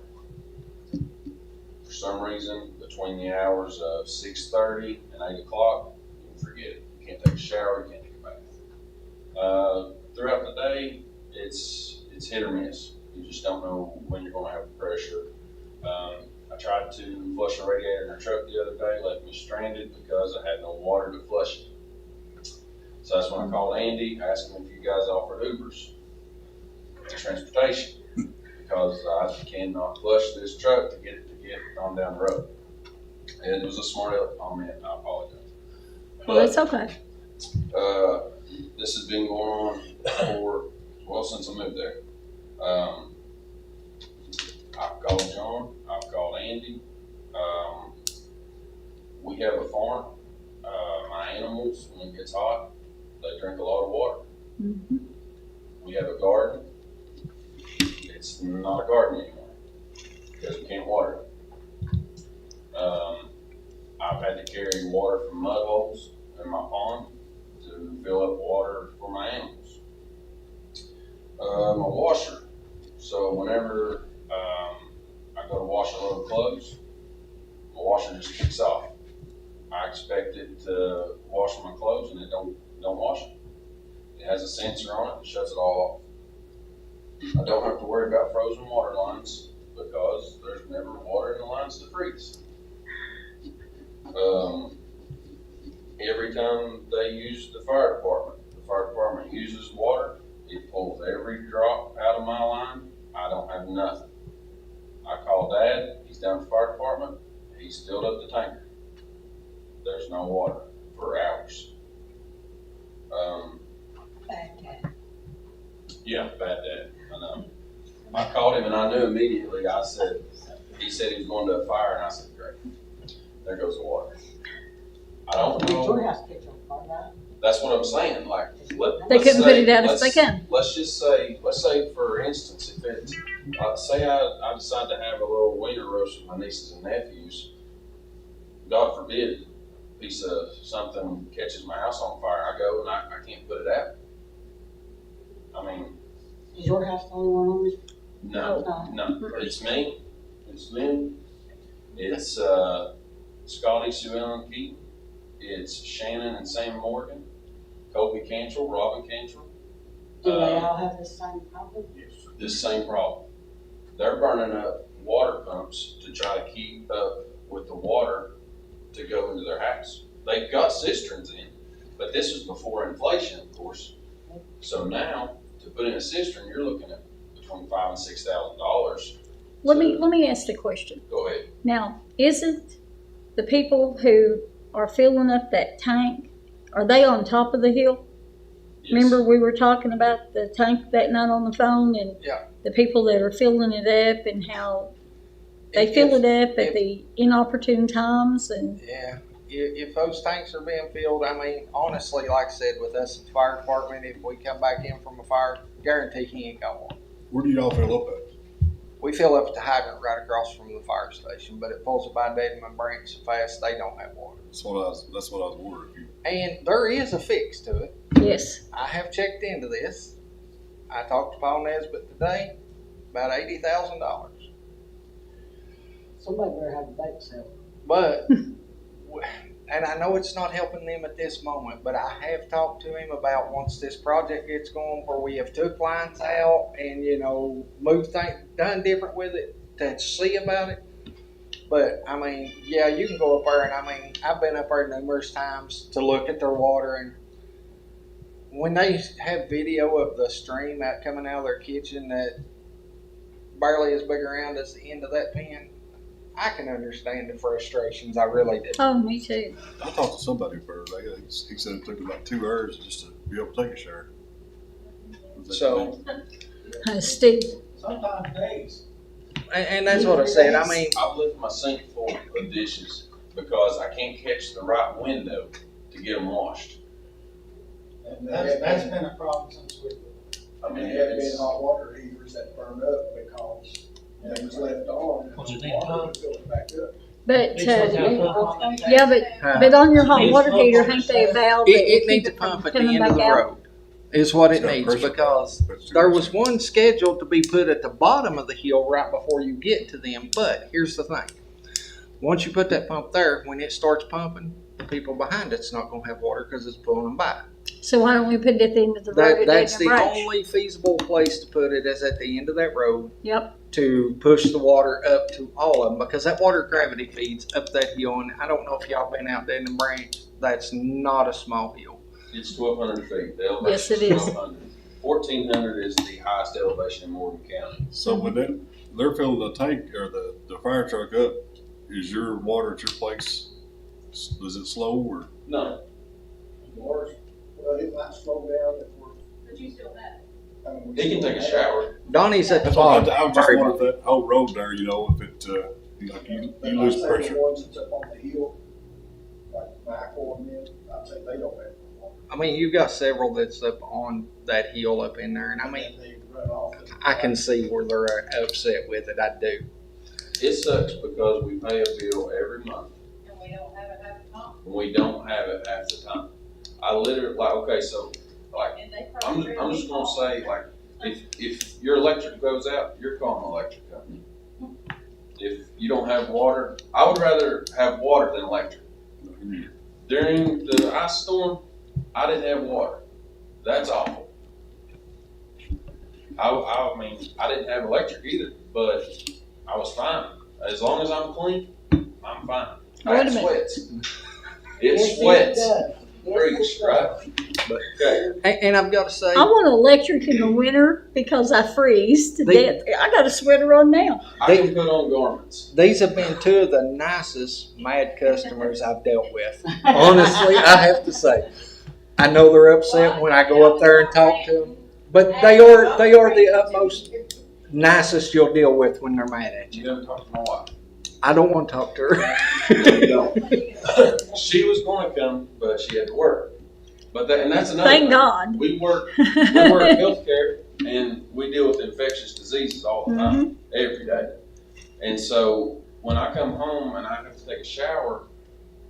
For some reason, between the hours of 6:30 and 8 o'clock, you can forget it. You can't take a shower, you can't take a bath. Throughout the day, it's hit or miss. You just don't know when you're gonna have the pressure. I tried to flush a radiator in our truck the other day, left me stranded because I had no water to flush it. So that's when I called Andy, asking if you guys offered Ubers, transportation, because I cannot flush this truck to get it on down the road. It was a smart aleck comment, I apologize. Well, it's okay. This has been going on since I moved there. I've called John, I've called Andy. We have a farm. My animals, when it gets hot, they drink a lot of water. Mm-hmm. We have a garden. It's not a garden anymore because we can't water it. I've had to carry water from mud holes in my pond to fill up water for my animals. My washer. So whenever I go to wash a load of clothes, my washer just kicks off. I expect it to wash my clothes and it don't wash it. It has a sensor on it that shuts it all off. I don't have to worry about frozen water lines because there's never water in the lines to freeze. Every time they use the fire department uses water, it pulls every drop out of my line. I don't have nothing. I call Dad, he's down at the fire department, he's filled up the tanker. There's no water for hours. Bad cat. Yeah, bad dad, I know. I called him and I knew immediately. He said he was going to a fire, and I said, great, there goes the water. I don't Did your know, house catch on fire, right? that's what I'm saying, like, They couldn't put it out if they can. Let's say for instance, if it, say I decide to have a little wiener roast with my nieces and nephews, God forbid, a piece of something catches my house on fire, I go and I can't put it out. I mean, Is your house the only one on this? no, it's me, and It's, Scotty, Sue Ellen Keaton. It's Shannon and Sam Morgan, Kobe Cantrell, Robin Cantrell. Do they all have the same problem? This same problem. They're burning up water pumps to try to keep up with the water to go into their house. They've got cisterns in, but this was before inflation, of course. So now, to put in a cistern, you're looking at between $5,000 and $6,000. Let me ask the question. Go ahead. Now, isn't the people who are filling up that tank, are they on top of the hill? Yes. Remember we were talking about the tank that night on the phone and Yeah. the people that are filling it up and how they fill it up at the inopportune times and Yeah, if those tanks are being filled, I mean, honestly, like I said, with us at the fire department, if we come back in from a fire, guarantee he ain't got one. Where do y'all fill up at? We fill up at the hydrant right across from the fire station, but it pulls by Dedham and Branch so fast they don't have water. That's what I was wondering. And there is a fix to it. yes. I have checked into this. I talked to Paul Nesbitt today, about $80,000. Somebody better have a bake sale. But, and I know it's not helping them at this moment, but I have talked to him about once this project gets going where we have took lines out and, you know, moved things, done different with it to see about it. But, I mean, yeah, you can go up there and, I mean, I've been up there numerous times to look at their water, and when they have video of the stream out coming out of their kitchen that barely as big around as the end of that pen, I can understand the frustrations. I really do. Oh, me too. I talked to somebody first. He said it took about 2 hours just to be able to take a shower. So, Steve. Sometimes days. and that's what I said. I mean, I've left my sink full of dishes because I can't catch the right window to get them washed. And that's been a problem since we. I mean, There have been it's, hot water heaters that burned up because it was left on. Was it and in water pump? filled back up. But, Yeah. but on your hot water heater, ain't they a valve that it will needs a keep it from pump at the coming end of back the out? road. Is what it It's got a needs pressure because valve. there was one scheduled to be put at the bottom of the hill right before you get to them. But here's the thing: once you put that pump there, when it starts pumping, the people behind it's not going to have water because it's pulling them by. So why don't we put it at the end of the road? That's at the Branch? only feasible place to put it is at the end of that road Yep. to push the water up to all of them because that water gravity feeds up that hill. And I don't know if y'all been out there in the Branch. That's not a small hill. it's 1,200 feet. The elevation Yes, it is. 1,200. 1,400 is the highest elevation in Morgan County. So when they're filling the tank or the fire truck up, is your water at your place, is it slow or? No, Water's, well, it might slow down if we're. But you still have. he can take a shower. Donnie's at the That's what bottom. I was just wondering if that whole road there, you know, if it, like you lose pressure. The ones that's up on the hill, like Michael and them, I'd say they don't have water. I mean, you've got several that's up on that hill up in there, and I mean, They run off. I can see where they're upset with it. I do. It sucks because we pay a bill every month And we don't have it half the time. and we don't have it half the time. I literally, like, okay, so, like, And they I'm probably. just gonna say, like, if your electric goes out, you're calling the electric company. If you don't have water, I would rather have water than electric. During the ice storm, I didn't have water. That's awful. I mean, I didn't have electric either, but I was fine. As long as I'm clean, I'm fine. I Wait a had minute. sweats. It sweats. Freaks, right? But Okay. and I've got to say, I want electric in the winter because I freeze to death. I got a sweater on now. I can put on garments. these have been two of the nicest mad customers I've dealt with. Honestly, I have to say. I know they're upset when I go up there and talk to them, but they are the utmost nicest you'll deal with when they're mad at You you. never talk to my wife. I don't want to talk to her. You don't. She was going to come, but she had to work. But that's another Thank thing. God. We work healthcare, and we deal with infectious diseases all the time, every day. And so when I come home and I have to take a shower,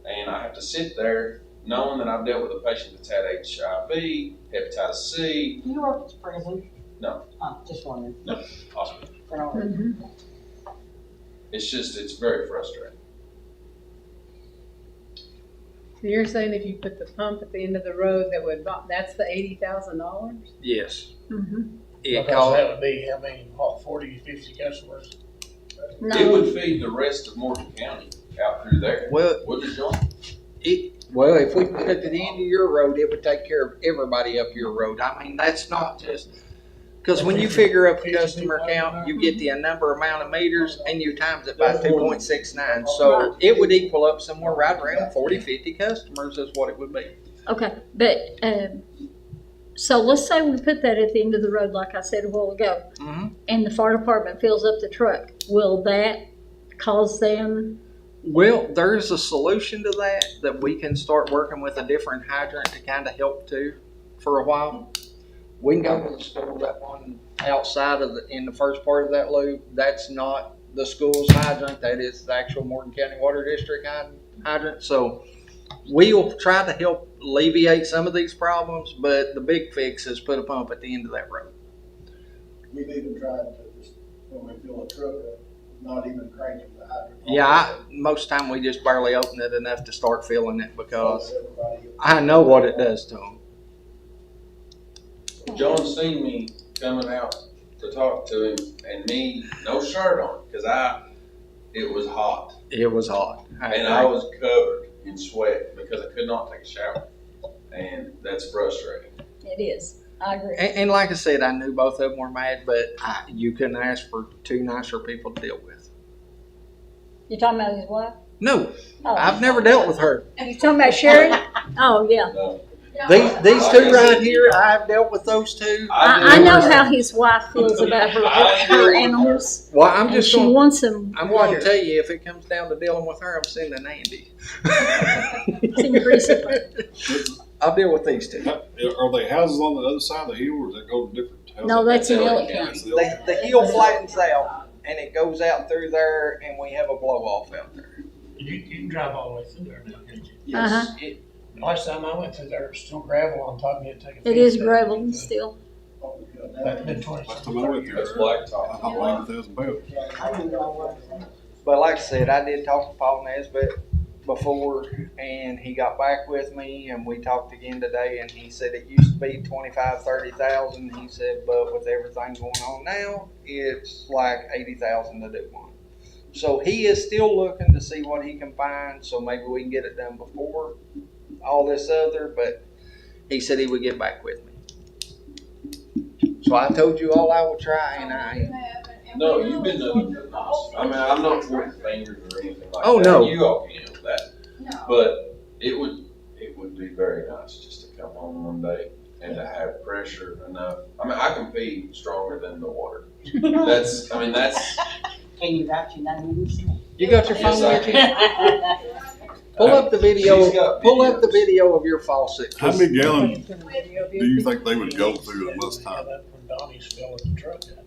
and I have to sit there knowing that I've dealt with a patient that's had HIV, hepatitis C, You work at the prison? No. Oh, just wondering. hospital. For all- Mhm. It's very frustrating. So you're saying if you put the pump at the end of the road, that's the $80,000? Yes. Mhm. It Because cost, that would be, how many, what, 40, 50 customers? It No, would feed the rest of Morgan County out through there, well, wouldn't it, John? well, if we put it to the end of your road, it would take care of everybody up your road. I mean, that's not just, because when you figure up a customer count, you get the number amount of meters and you times it by 2.69. So it would equal up somewhere right around 40, 50 customers is what it would be. okay, but, so let's say we put that at the end of the road, like I said a while ago, Mhm. and the fire department fills up the truck. Will that cause them? Well, there's a solution to that we can start working with a different hydrant to kind of help too for a while. We can go to the school, that one outside of in the first part of that loop, that's not the school's hydrant, that is the actual Morgan County Water District hydrant. So we'll try to help alleviate some of these problems, but the big fix is put a pump at the end of that road. We've even tried to just, when we fill a truck up, not even cranking the hydrant. Yeah, most time we just barely open it enough to start filling it because I know what it does to them. John seen me coming out to talk to him and me, no shirt on, cause it was hot. It was hot. And I was covered in sweat because I could not take a shower. And that's frustrating. It is. I agree. And like I said, I knew both of them were mad, but you couldn't ask for two nicer people to deal with. You talking about his wife? No, Oh. I've never dealt with her. You talking about Sharon? Oh, yeah. No. These two right here, I've dealt with those two. I know how his wife feels about her animals. Well, I'm And just she going. wants them. I'm going to tell you, if it comes down to dealing with her, I'm sending Andy. I'll deal with these two. Are they houses on the other side of the hill, or does that go to different houses? No, that's in Elliott That's County. the Elliott The hill flattens out, and it goes out through there, and we have a blow off out there. You can drive all the way through there now, can't you? Yes, Uh-huh. Last time I went through there, it was still gravel on top, and you had to take a It fence is down. gravel still. That's been 20. Last time I went through That's there, blacktop. I weighed 1,000 pounds. But like I said, I did talk to Paul Nesbitt before, and he got back with me, and we talked again today, and he said it used to be 25, 30,000. He said, but with everything going on now, it's like 80,000 to do one. So he is still looking to see what he can find, so maybe we can get it done before all this other, but he said he would get back with me. So I told you all I would try, and I... No, you've been nothing but nice. I mean, I'm not pointing fingers or anything like that. Oh, no. You all can with that. No. But it would be very nice just to come home one day and to have pressure enough. I mean, I can pee stronger than the water. That's. Can you write your name in this? You got your phone Yes, with you? Pull up the video. She's got Pull up the videos. video of your faucet. How many gallons do you think they would go through in less time? When Donnie's filling the truck up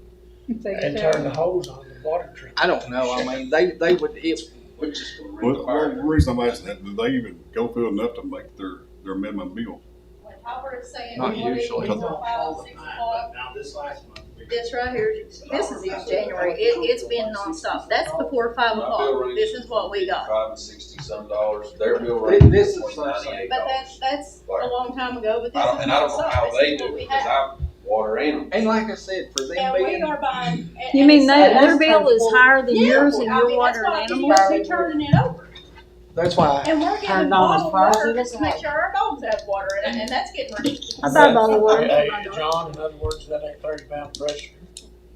Take and a turn shower. the hose on the water treatment. I don't know. I mean, they would if Which is gonna ring Well, the well, the fire. reason I'm asking that, do they even go through enough to make their minimum bill? When Albert is saying. Not we want it usually. until 5, 6 o'clock, Now, this last month. This right here, this is in January, it's been nonstop, that's before 5 My bill o'clock, range this is what we got. $55 and $60 Their bill range This is is $98. But that's a long time ago, but this is And I don't know nonstop, how this they is what do we it because have. I water animals. and like I said, for them And we being are buying. and- You and mean it's- their bill is higher than Yeah, yours and I your mean, water that's and why animals? Keep turning it over, that's why and we're getting Turned on bottled as far as water it just is to make now. sure our dogs have water, and that's getting ridiculous. I buy bottled water. Hey, John, in other words, that ain't 30-pound pressure.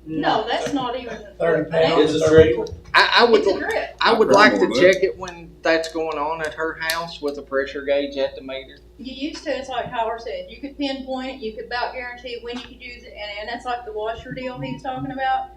No, that's not even. 30 an pounds. It's a drip. I would It's a drip. I would I've like heard to more of check it when that's going on at her house with a pressure gauge at the meter. You used to, it's like Howard said, you could pinpoint it, you could about guarantee when you could use it, and that's like the washer deal he was talking about.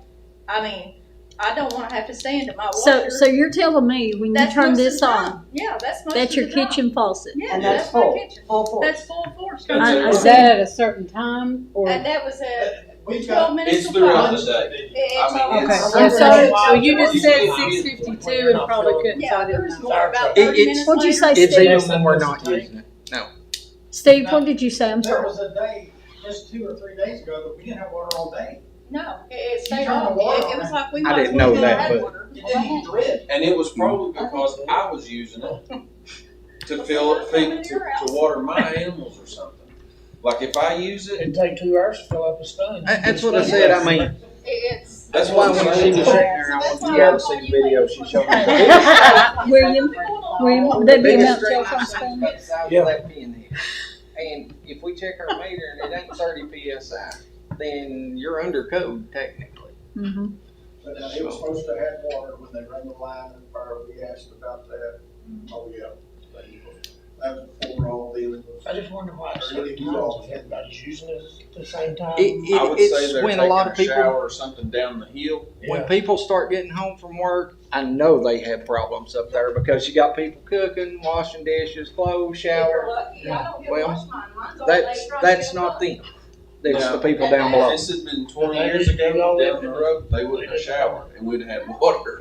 I mean, I don't wanna have to stand at my washer. So you're telling me when you That's turn most of this the time. on, Yeah, that's most that's of your the time. kitchen faucet? Yeah, And that's my full, kitchen. full force. That's full force. That's Is that at a certain time, or? And that was at We've 12 got, minutes It's to throughout 5. the day. It's I mean, always- it's- I'm sorry, so you You just said can't- 6:52 and probably couldn't, so Yeah, I didn't there's know. more, about It- 30 it's- minutes What'd you later. say, It's Steve? even when we're not using it. Steve, what did you say? I'm there sorry. was a day, just 2 or 3 days ago, that we didn't have water all day. No, it stayed turned the on. water It was on. like we I might didn't as well know go that, had but- water. It didn't even drip. And it was probably because I was using it. to water my animals or something. Like if I use it, It'd take 2 hours to fill up a sponge. That's what I said, I mean, It's. that's why when she was sitting there, I wanted you guys to see the video she showed me. William, that'd be Biggest about stream telephone I've seen sponge. about the size of that pinhead. And if we check our meter and it ain't 30 PSI, then you're under code technically. Mm-hmm. But now, it was supposed to have water when they run the line and fire, we asked about that. Oh, yeah. That was before all dealing with. I just wonder why it's certain times if everybody's using it at the same time. I would say It's they're when taking a lot of people, shower or something down the hill. when people start getting home from work, I know they have problems up there because you got people cooking, washing dishes, clothes, shower. Lucky. I don't get Well, wash mine. Mine's all day trying to That's get not done. them. That's Now, the people down below. If this had been 20 years ago down the road, they wouldn't have showered and we'd have had water.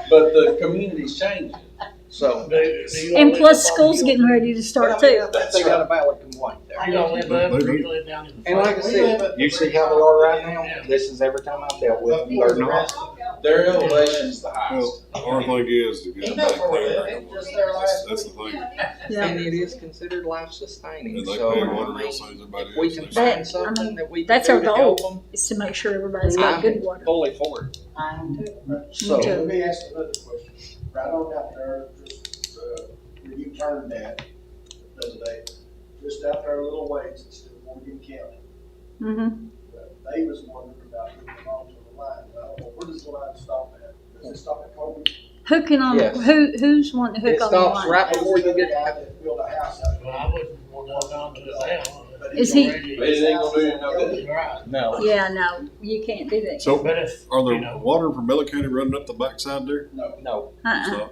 But the community's changing. So, And plus, school's getting ready to start too. they got a valid complaint there. You don't live up, you live down in the. And like I said, you see how they are right now? This is every time I've dealt with them, they're not. Their elevation's the Well, highest. our thing is to get a back clean. That's the thing. Yeah. And it is considered life sustaining, And they so, pay I water mean, bill same as everybody if we else. can They find That- I something mean, that we can that's do our to help goal, them, is to make sure everybody's got good water. fully for it. So, So, let me ask another question. Right on out there, just, where you turned that the other day, just out there a little ways instead of Morgan County. Mm-hmm. They was wondering about moving on to the line. I don't know, where does the line stop at? Does it stop at Colby? Hooking on, Yes. who's wanting to it hook on the stops line? right before you There's get, another guy that built a house out Well, there. I wouldn't want to walk onto it now. But Is he's he- already- But it ain't gonna do you no good. Right. no. Yeah, no, you can't do that. So, But if, are you there know, water from Miller County running up the backside there? No. Uh-uh.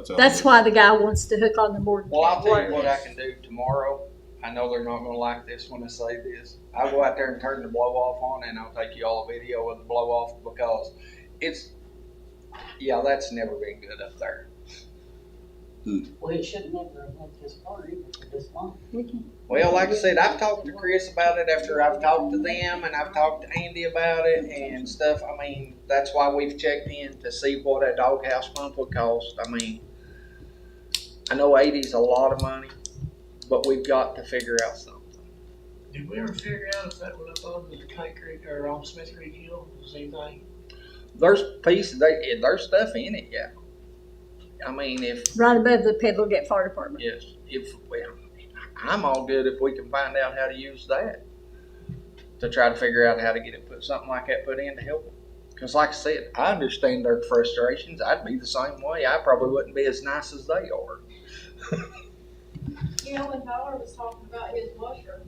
So, That's why the guy wants to hook on the board. Well, I'll tell you what I can do tomorrow. I know they're not gonna like this when I say this. I'll go out there and turn the blow off on and I'll take you all a video of the blow off because it's, yeah, that's never been good up there. Well, it should never have went this far either for this long. Well, like I said, I've talked to Chris about it after I've talked to them and I've talked to Andy about it and stuff. I mean, that's why we've checked in to see what a doghouse pump would cost. I mean, I know 80's a lot of money, but we've got to figure out something. did we ever figure out if that went up on the Kite Creek or on Smith Creek Hill, the same thing? There's pieces, there's stuff in it, yeah. I mean, if, Right above the Peddler Gate Fire Department. yes, well, I'm all good if we can find out how to use that to try to figure out how to get it something like that put in to help them. Because like I said, I understand their frustrations. I'd be the same way. I probably wouldn't be as nice as they are. You know, when Tyler was talking about his washer,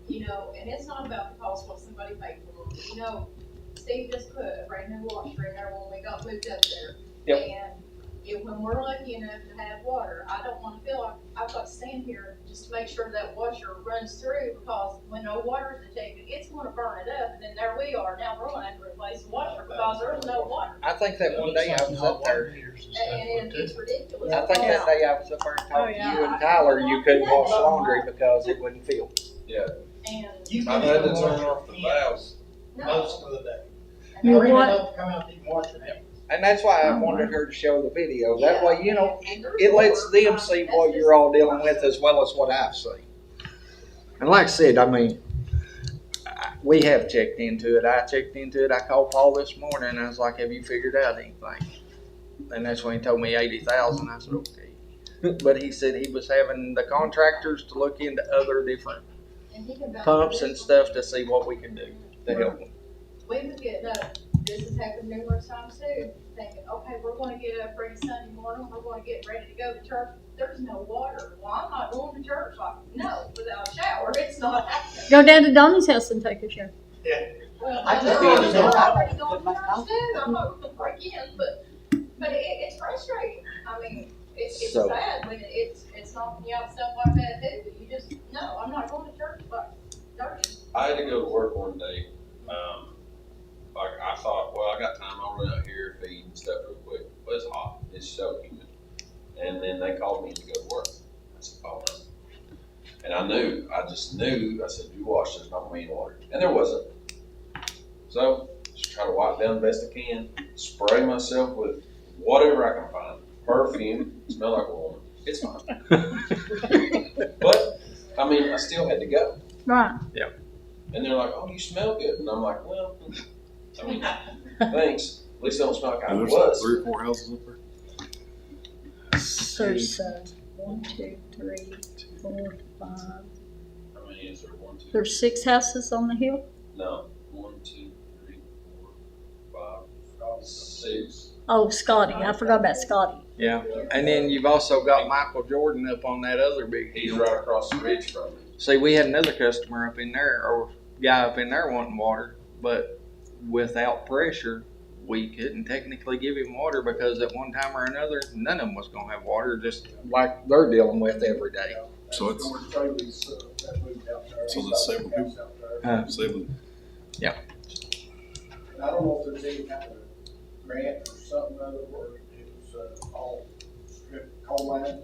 you know, and it's not about the cost what somebody paid for them. You know, Steve just put a brand new washer in there when we got moved up there. Yep. And when we're lucky enough to have water, I don't wanna feel like I've got to stand here just to make sure that washer runs through, because when no water is detected, it's gonna burn it up, and then there we are, now we're gonna have to replace the washer because there's no water. I think that one day I was up there, And it's ridiculous. I think that day I was up there and Oh, talked to you and Tyler, you couldn't wash laundry because it wouldn't fill. Yeah. And. I've had to turn off the valves. Most of the day. You know Bring it what? up, come out and wash it out. And that's why I wanted her to show the video. That way, you know, it lets them see what you're all dealing with as well as what I've seen. And like I said, I mean, we have checked into it. I checked into it. I called Paul this morning and I was like, have you figured out anything? And that's when he told me 80,000. I said, okay. But he said he was having the contractors to look into other different pumps and stuff to see what we can do to help them. We was getting up, this has happened numerous times too, thinking, okay, we're gonna get up ready Sunday morning, we're gonna get ready to go to church. There's no water. Well, I'm not going to church. Like, no, without a shower, it's not happening. Go down to Donnie's house and take a shower. Well, I just I'm feel it's already going to church too. I'm not gonna break in, but it's frustrating. I mean, it's So- sad when it's knocking you out stuff like that too, but you just, no, I'm not going to church, like, dirty. I had to go to work one day. Like I thought, well, I got time. I'll run out here, feed and stuff real quick. But it's hot. It's so humid. And then they called me to go to work. I said, oh no. And I just knew. I said, you wash, there's not any water. And there wasn't. So just try to wipe down the best I can. Spray myself with whatever I can find. Perfume. Smell like a woman. It's fine. But, I mean, I still had to go. Right. And they're like, oh, you smell good. And I'm like, well, I mean, thanks. At least I don't smell like I There's was. 3 or 4 houses up there. There's 1, 2, 3, 4, 5. How many is there? 1, 2. There's 6 houses on the hill. No. 1, 2, 3, 4, 5, 6. Oh, Scotty. I forgot about Scotty. Yeah, and then you've also got Michael Jordan up on that other big He's hill. right across the ridge from me. See, we had another customer up in there, or guy up in there wanting water, but without pressure, we couldn't technically give him water because at one time or another, none of them was going to have water, just like they're dealing with every day. So it's George Trailey's, that moved out there. So He's there's got 7 a house people? out there. 7. And I don't know if there's any kind of grant or something other where it was, all stripped coal line.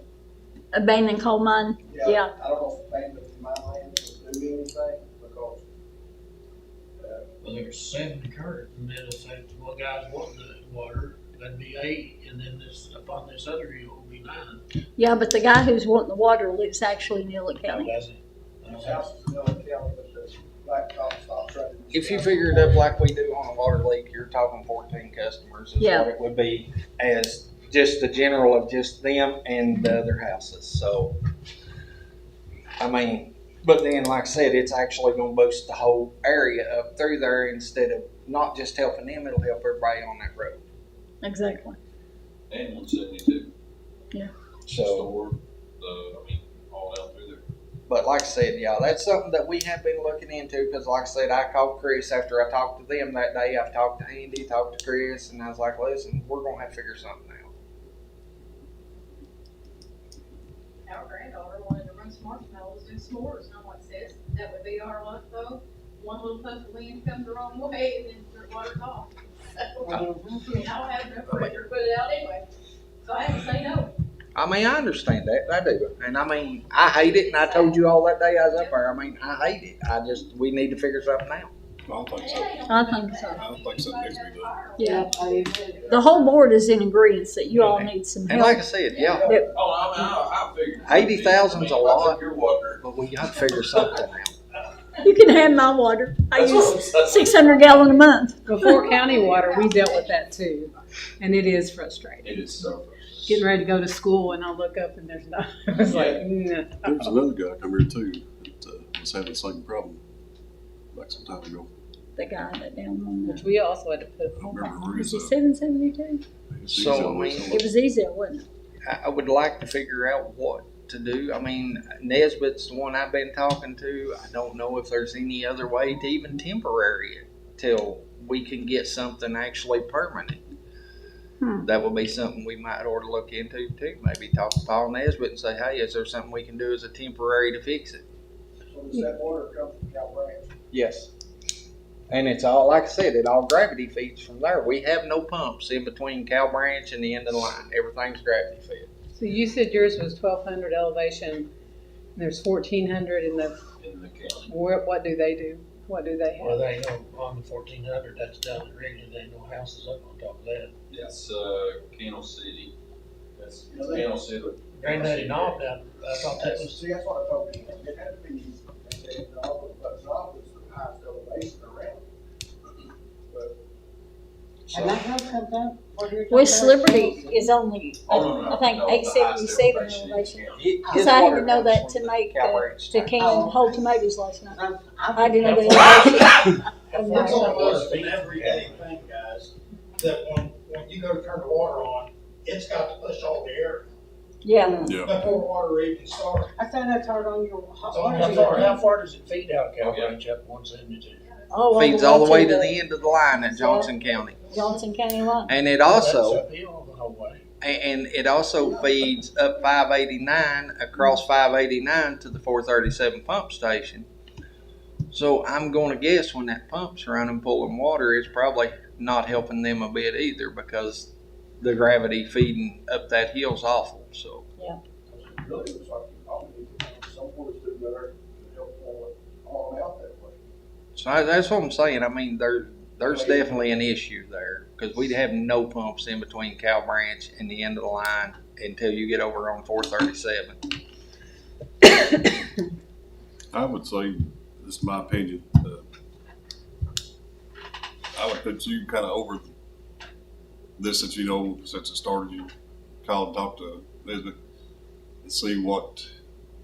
Abandoned coal mine. Yeah. I don't know if abandoned mine land will do anything because, Well, there's 7 current, and then if that one guy's wanting the water, that'd be 8, and then this, upon this other hill will be 9. Yeah, but the guy who's wanting the water lives actually in Ely Now, County. does it? his house is still in the county, but the blacktop stops right in the If you county. figure it up like we do on a water leak, you're talking 14 customers is Yeah. what it would be as just the general of just them and the other houses. So, I mean, but then like I said, it's actually going to boost the whole area up through there instead of not just helping them, it'll help everybody on that road. Exactly. And 172. Yeah. So, Store, I mean, all down through there. but like I said, yeah, that's something that we have been looking into because, like I said, I called Chris after I talked to them that day. I talked to Andy, talked to Chris, and I was like, listen, we're going to have to figure something out. Our granddaughter wanted to run some marshmallows and s'mores, and I'm like, sis, that would be our luck though. One little puff of wind comes the wrong way and then the water's off. So, I don't have no pressure to put it out anyway, so I had to say no. I mean, I understand that. I do. And I mean, I hate it. And I told you all that day I was up there. I mean, I hate it. We need to figure something out. I don't think so. I think so. I don't think something needs to be done. Yeah. The whole board is in agreement that you all need some And like I help. said, yeah, Oh, I figured. 80,000's a lot, Your water. but we got to figure something out. You can have my water. I That's what I'm use saying. 600 gallon a month. Before county water, we dealt with that too, and it is frustrating. It is so. Getting ready to go to school and I look up and there's not, it's like, no. There was another guy come here too that was having the same problem like some time ago. The guy that down on Which the, we also had to put, I don't remember where was he's it at. 772? So, I mean, It was easier, wasn't it? I would like to figure out what to do. I mean, Nesbitt's the one I've been talking to. I don't know if there's any other way to even temporary it till we can get something actually permanent. That would be something we might ought to look into too. Maybe talk to Paul Nesbitt and say, hey, is there something we can do as a temporary to fix it? So does that water come from Cal Branch? Yes. And it's all, like I said, it all gravity feeds from there. We have no pumps in between Cal Branch and the end of the line. Everything's gravity fed. so you said yours was 1,200 elevation, and there's 1,400 in the, In the county. what do they do? What do they Well, have? they know on the 1,400, that's down the region, there ain't no houses up on top of that. That's, Candle City. That's Candle City. Granddaddy Knob down, I thought that was, See, that's what I told him, it had to be, they said, no, but Knob was the highest elevation around. But And that house comes up? where you're talking West about? Liberty is only, Oh, no, I think, no, the highest 877 elevation in the elevation. county. Because I didn't know that to make, to can Oh. whole tomatoes last night. I I didn't know the elevation. how That's far what it was is. it? Everyday thing, guys, that when you go to turn the water on, it's got to push all the air Yeah. Yeah. before water even starts. I thought that's hard on your. How far does it feed out of Cal Branch up 172? Oh, Feeds all the way to the end of the line at Johnson County. Johnson County line. And it That's also, uphill the whole way. and it also feeds up 589 across 589 to the 437 pump station. So I'm going to guess when that pump's running pulling water, it's probably not helping them a bit either because the gravity feeding up that hill's awful. So it really looks like you probably need to have somewhere to there to help pull it on out that way. that's what I'm saying. I mean, there's definitely an issue there because we have no pumps in between Cal Branch and the end of the line until you get over on 437. I would say, this is my opinion, I would put you kind of over this, since since it started, you call and talk to Elizabeth and see what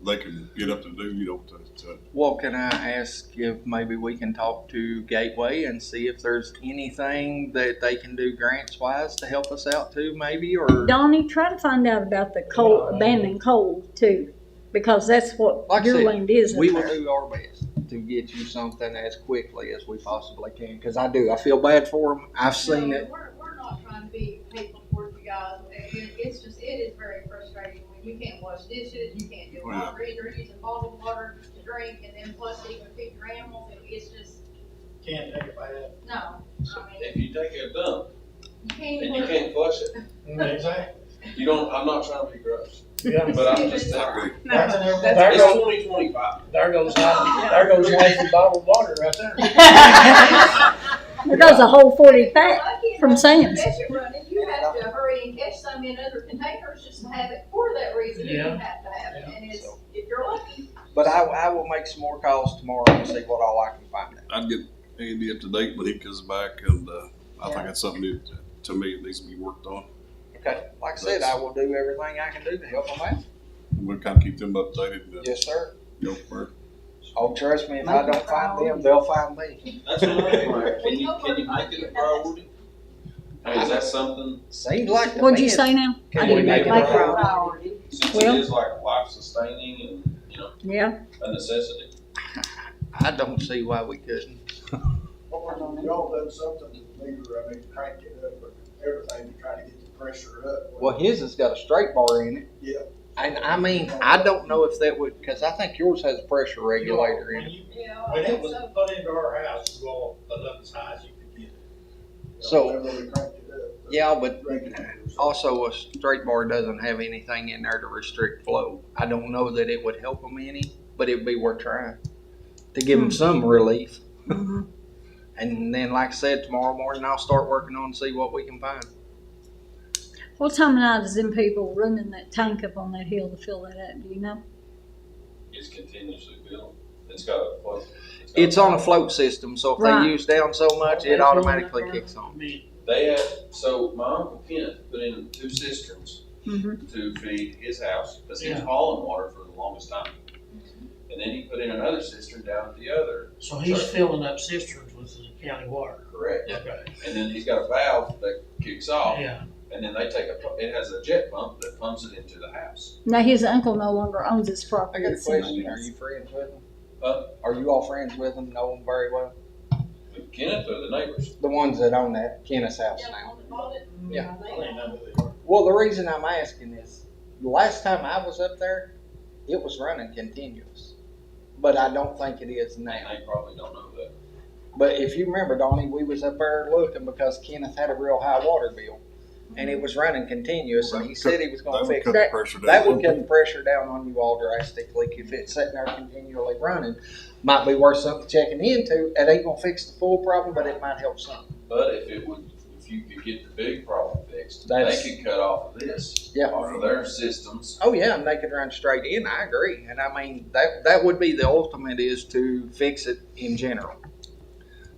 they can get up to do, Well, can I ask if maybe we can talk to Gateway and see if there's anything that they can do grants wise to help us out too, maybe, or? Donnie, try to find out about the coal, abandoned coal too, because that's what Like I your said, land is up we will there. do our best to get you something as quickly as we possibly can, because I feel bad for them. I've seen it. We're not trying to be hateful towards you guys. It is very frustrating when you can't wash dishes, you can't get water either, using bottled water to drink, and then plus even feed your animals. It's just, Can't take a bath. no. I mean, If you take a dump you can't and even. you can't flush it, Exactly. I'm not trying to be gross, Yeah. but I'm just telling you. That's an everything. There It's goes, 2025. there goes half the bottled water right there. There goes a whole 40 pack from Sam's. Catch it running, you have to hurry and catch some in other containers just to have it for that reason. You Yeah. have to have it, and it's, if you're lucky. But I will make some more calls tomorrow and see what all I can find out. I'd get Andy up to date when he comes back, and I think that's something that, to me, it needs to be worked on. Okay, like I said, I will do everything I can do to help them out. And we'll kind of keep them updated. Yes, sir. Go for it. Oh, trust me, if I don't find them, they'll find me. That's what I'm saying. Can you make it a priority? I mean, is that something, Seems like. What'd you say now? I Can we didn't make make it it. a priority. since Well- it is like life sustaining and, Yeah. a necessity? I don't see why we couldn't. Y'all done something to the meter, cranked it up or everything to try to get the pressure up. Well, his has got a straight bar in it. Yeah. And I don't know if that would, because I think yours has a pressure regulator in it. Yeah, I When it think was so. put into our house, we all put it up as high as you could get it. So- They really cranked it up. Yeah, but Regulators. also a straight bar doesn't have anything in there to restrict flow. I don't know that it would help them any, but it'd be worth trying to give them some relief. Mhm. And then, like I said, tomorrow morning I'll start working on see what we can find. What time of night is them people running that tank up on that hill to fill that up? Do you know? It's continuously built. It's got a float. It's on a float system, so if Right. they use down so much, it automatically kicks on. They had, so my Uncle Kent put in 2 cisterns Mm-hmm. to feed his house, because he was Yeah. hauling water for the longest time. And then he put in another cistern down at the other. So he's filling up cisterns with the county water. Correct. Okay. And then he's got a valve that kicks off, Yeah. and then they take it has a jet pump that pumps it into the house. Now his uncle no longer owns his I property. got a It's somebody question. Are else. you friends with them? Huh? Are you all friends with them? Know them very well? Kenneth or the neighbors? The ones that own that Kenneth's house Yeah, now. on the bullet. Yeah. I didn't know who they were. Well, the reason I'm asking is, the last time I was up there, it was running continuous. But I don't think it is now. They probably don't know that. But if you remember, Donnie, we was up there looking because Kenneth had a real high water bill. And it was running continuous, and he said he was gonna fix cut it. the pressure down. That would cut the pressure down on you all drastically if it's sitting there continually running. Might be worth something checking into. It ain't gonna fix the full problem, but it might help some. But if you could get the big problem fixed, That's- they could cut off of this. Yeah. Off of their systems. Oh yeah, and they could run straight in. I agree, and I mean that would be the ultimate is to fix it in general.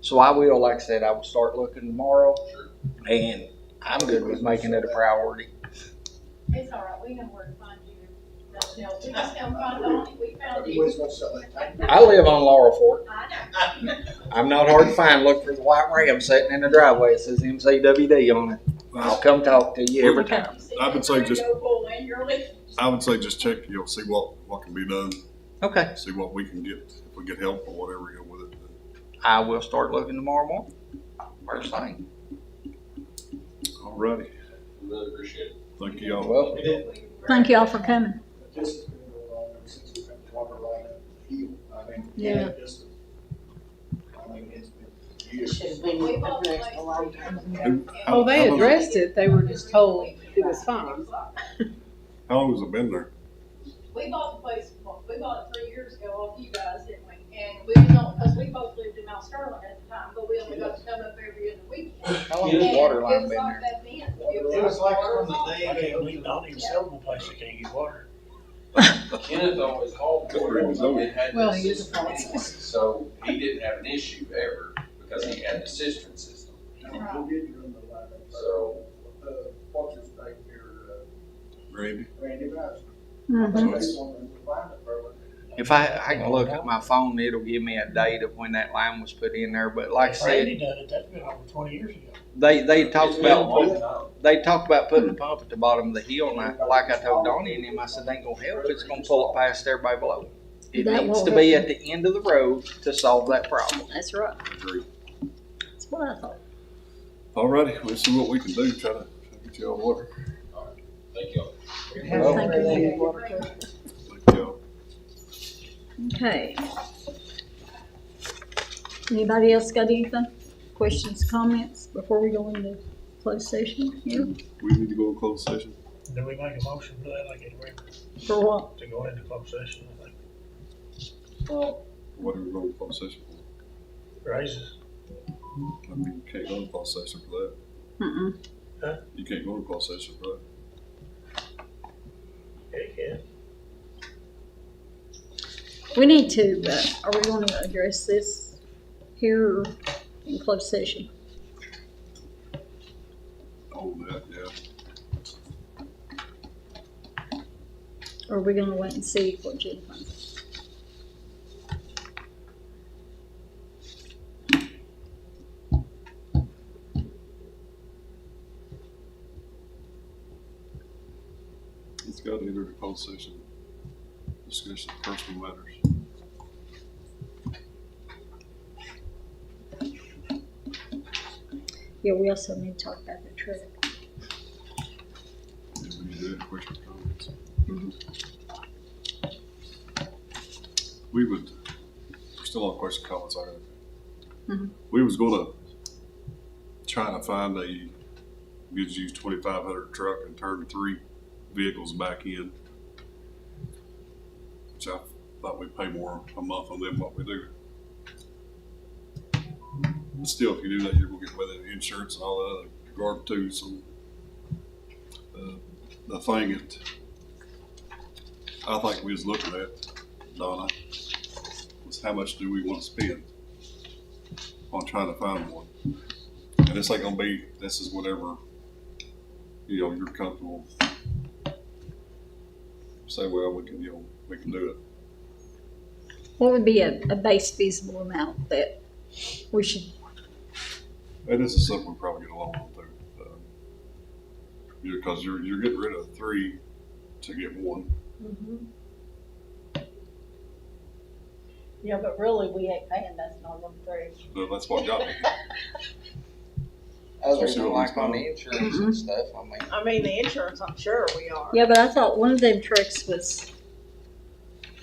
So I will, like I said, I will start looking tomorrow, and I'm good with making it a priority. It's all right, we know where to find you. That's no, we just come find Donnie, we found you. Everybody's gonna sell that tank. I live on Laurel Fork. I know. I'm not hard to find. Look for the white Ram sitting in the driveway. It says MCWD on it. I'll come talk to you every time. I would say just- Go pull in your leaf. I would say just check, see what can be done, Okay. see what we can get, if we get help or whatever, with it. I will start looking tomorrow morning. First thing. Alrighty, Really appreciate it. thank you all. Well, Thank y'all for coming. This has been going on ever since we had the water line up the hill. Yeah. It's been years. Should have been addressed a long time ago. Oh, they addressed it, they were just told it was fine. How long has it been there? We bought the place, we bought it 3 years ago off you guys, didn't we? And we don't, cause we both lived in Mount Sterling at the time, but we only got to come up every other weekend. How long has the water line And it was been like there? that then. It was like from the I day. can't believe not even several places can't get water. Kenneth always hauled water, it had Well, the he is a cistern process. anyway, so he didn't have an issue ever, because he had the cistern system. We did run the line. So, What's his name here, Randy? Randy Rice. Mhm. They wanted to find it for him. If I can look at my phone, it'll give me a date of when that line was put in there, but like I said, Randy done it, that's been over 20 years ago. they talked it's been a about, long time. they talked about putting a pump at the bottom of the hill, and like I told Donnie and him, I said, ain't gonna help, it's gonna pull it past everybody below. It That needs won't to be help. at the end of the road to solve that problem. That's right. Agreed. That's what I thought. Alrighty, we'll see what we can do, try to get you all water. Thank you. Thank you. Thank y'all. Okay. Anybody else got anything? Questions, comments before we go into closed session here? We need to go to closed session. Do we make a motion for that, like it went For what? to go into closed session, I think? What are we going to closed session for? Raises. I mean, you can't go to closed session for that. Mm-mm. You can't go to closed session for that. Yeah, We need to, are we going to address this here or in closed session? Oh, that, yeah. Or are we going to wait and see what Jim finds? It's got to enter the closed session. Discussion of personal matters. Yeah, we also need to talk about the truck. Yeah, we need to add questions, comments. We would, we're still on question comments, I Mhm. We was gonna try to find a good used 2,500 truck and turn 3 vehicles back in. Which I thought we'd pay more a month on them what we do. But still, if you do that, you're gonna get with the insurance and all that other garb too, so. The thing that I think we was looking at, Donna, was how much do we wanna spend on trying to find one? And this ain't gonna be, this is whatever, you're comfortable. Say, well, we can do it. What would be a base feasible amount that we should, And this is something we probably get along with too. Cause you're getting rid of 3 to get 1. Yeah, but really, we ain't paying nothing on them 3. So that's what got me. Other So than what like on the we insurance and stuff, I mean. I mean, the insurance, I'm sure we are. yeah, but I thought one of them trucks was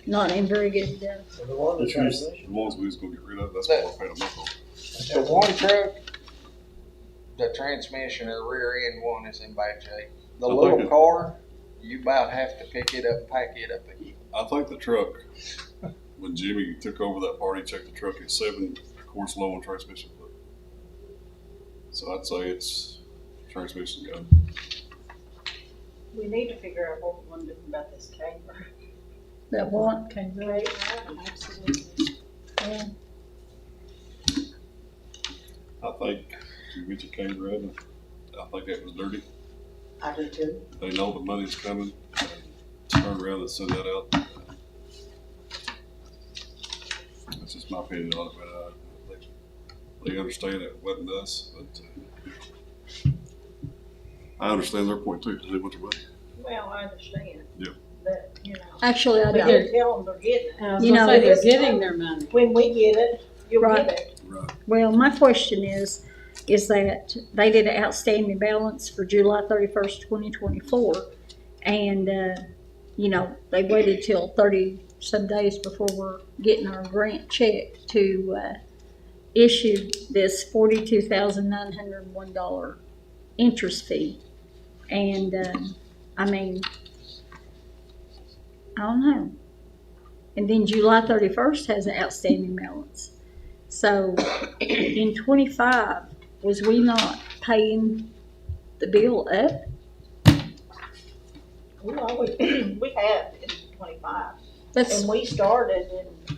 not in very good, So the one that's The ones we was gonna get rid of, that's what we're paying a month on. The one truck, the transmission or rear end one is in bad shape. The I little think car, you about have to pick it up and pack it up again. I think the truck, when Jimmy took over that party, checked the truck, it's 7 quarts low on transmission fluid. So I'd say it's transmission gun. We need to figure out what we want to do about this camper. that one. Absolutely. Yeah. I think you mentioned Kane Redden, I think that was dirty. I do too. They know the money's coming, and turn around and send that out. That's just my opinion on it, but they understand it wasn't us, but I understand their point too, because they want their money. Well, I understand. Yep. But, Actually, I we don't. gotta tell them they're getting it. I was You gonna know, say they're it's- getting their money. When we get it, you'll Right. get it. Right. Well, my question is that they did an outstanding balance for July 31st, 2024. And, they waited till 30 some days before we're getting our grant check to issue this $42,901 interest fee. And, I don't know. And then July 31st has an outstanding balance. So in 25, was we not paying the bill up? We always, we have in 25. That's, And we started in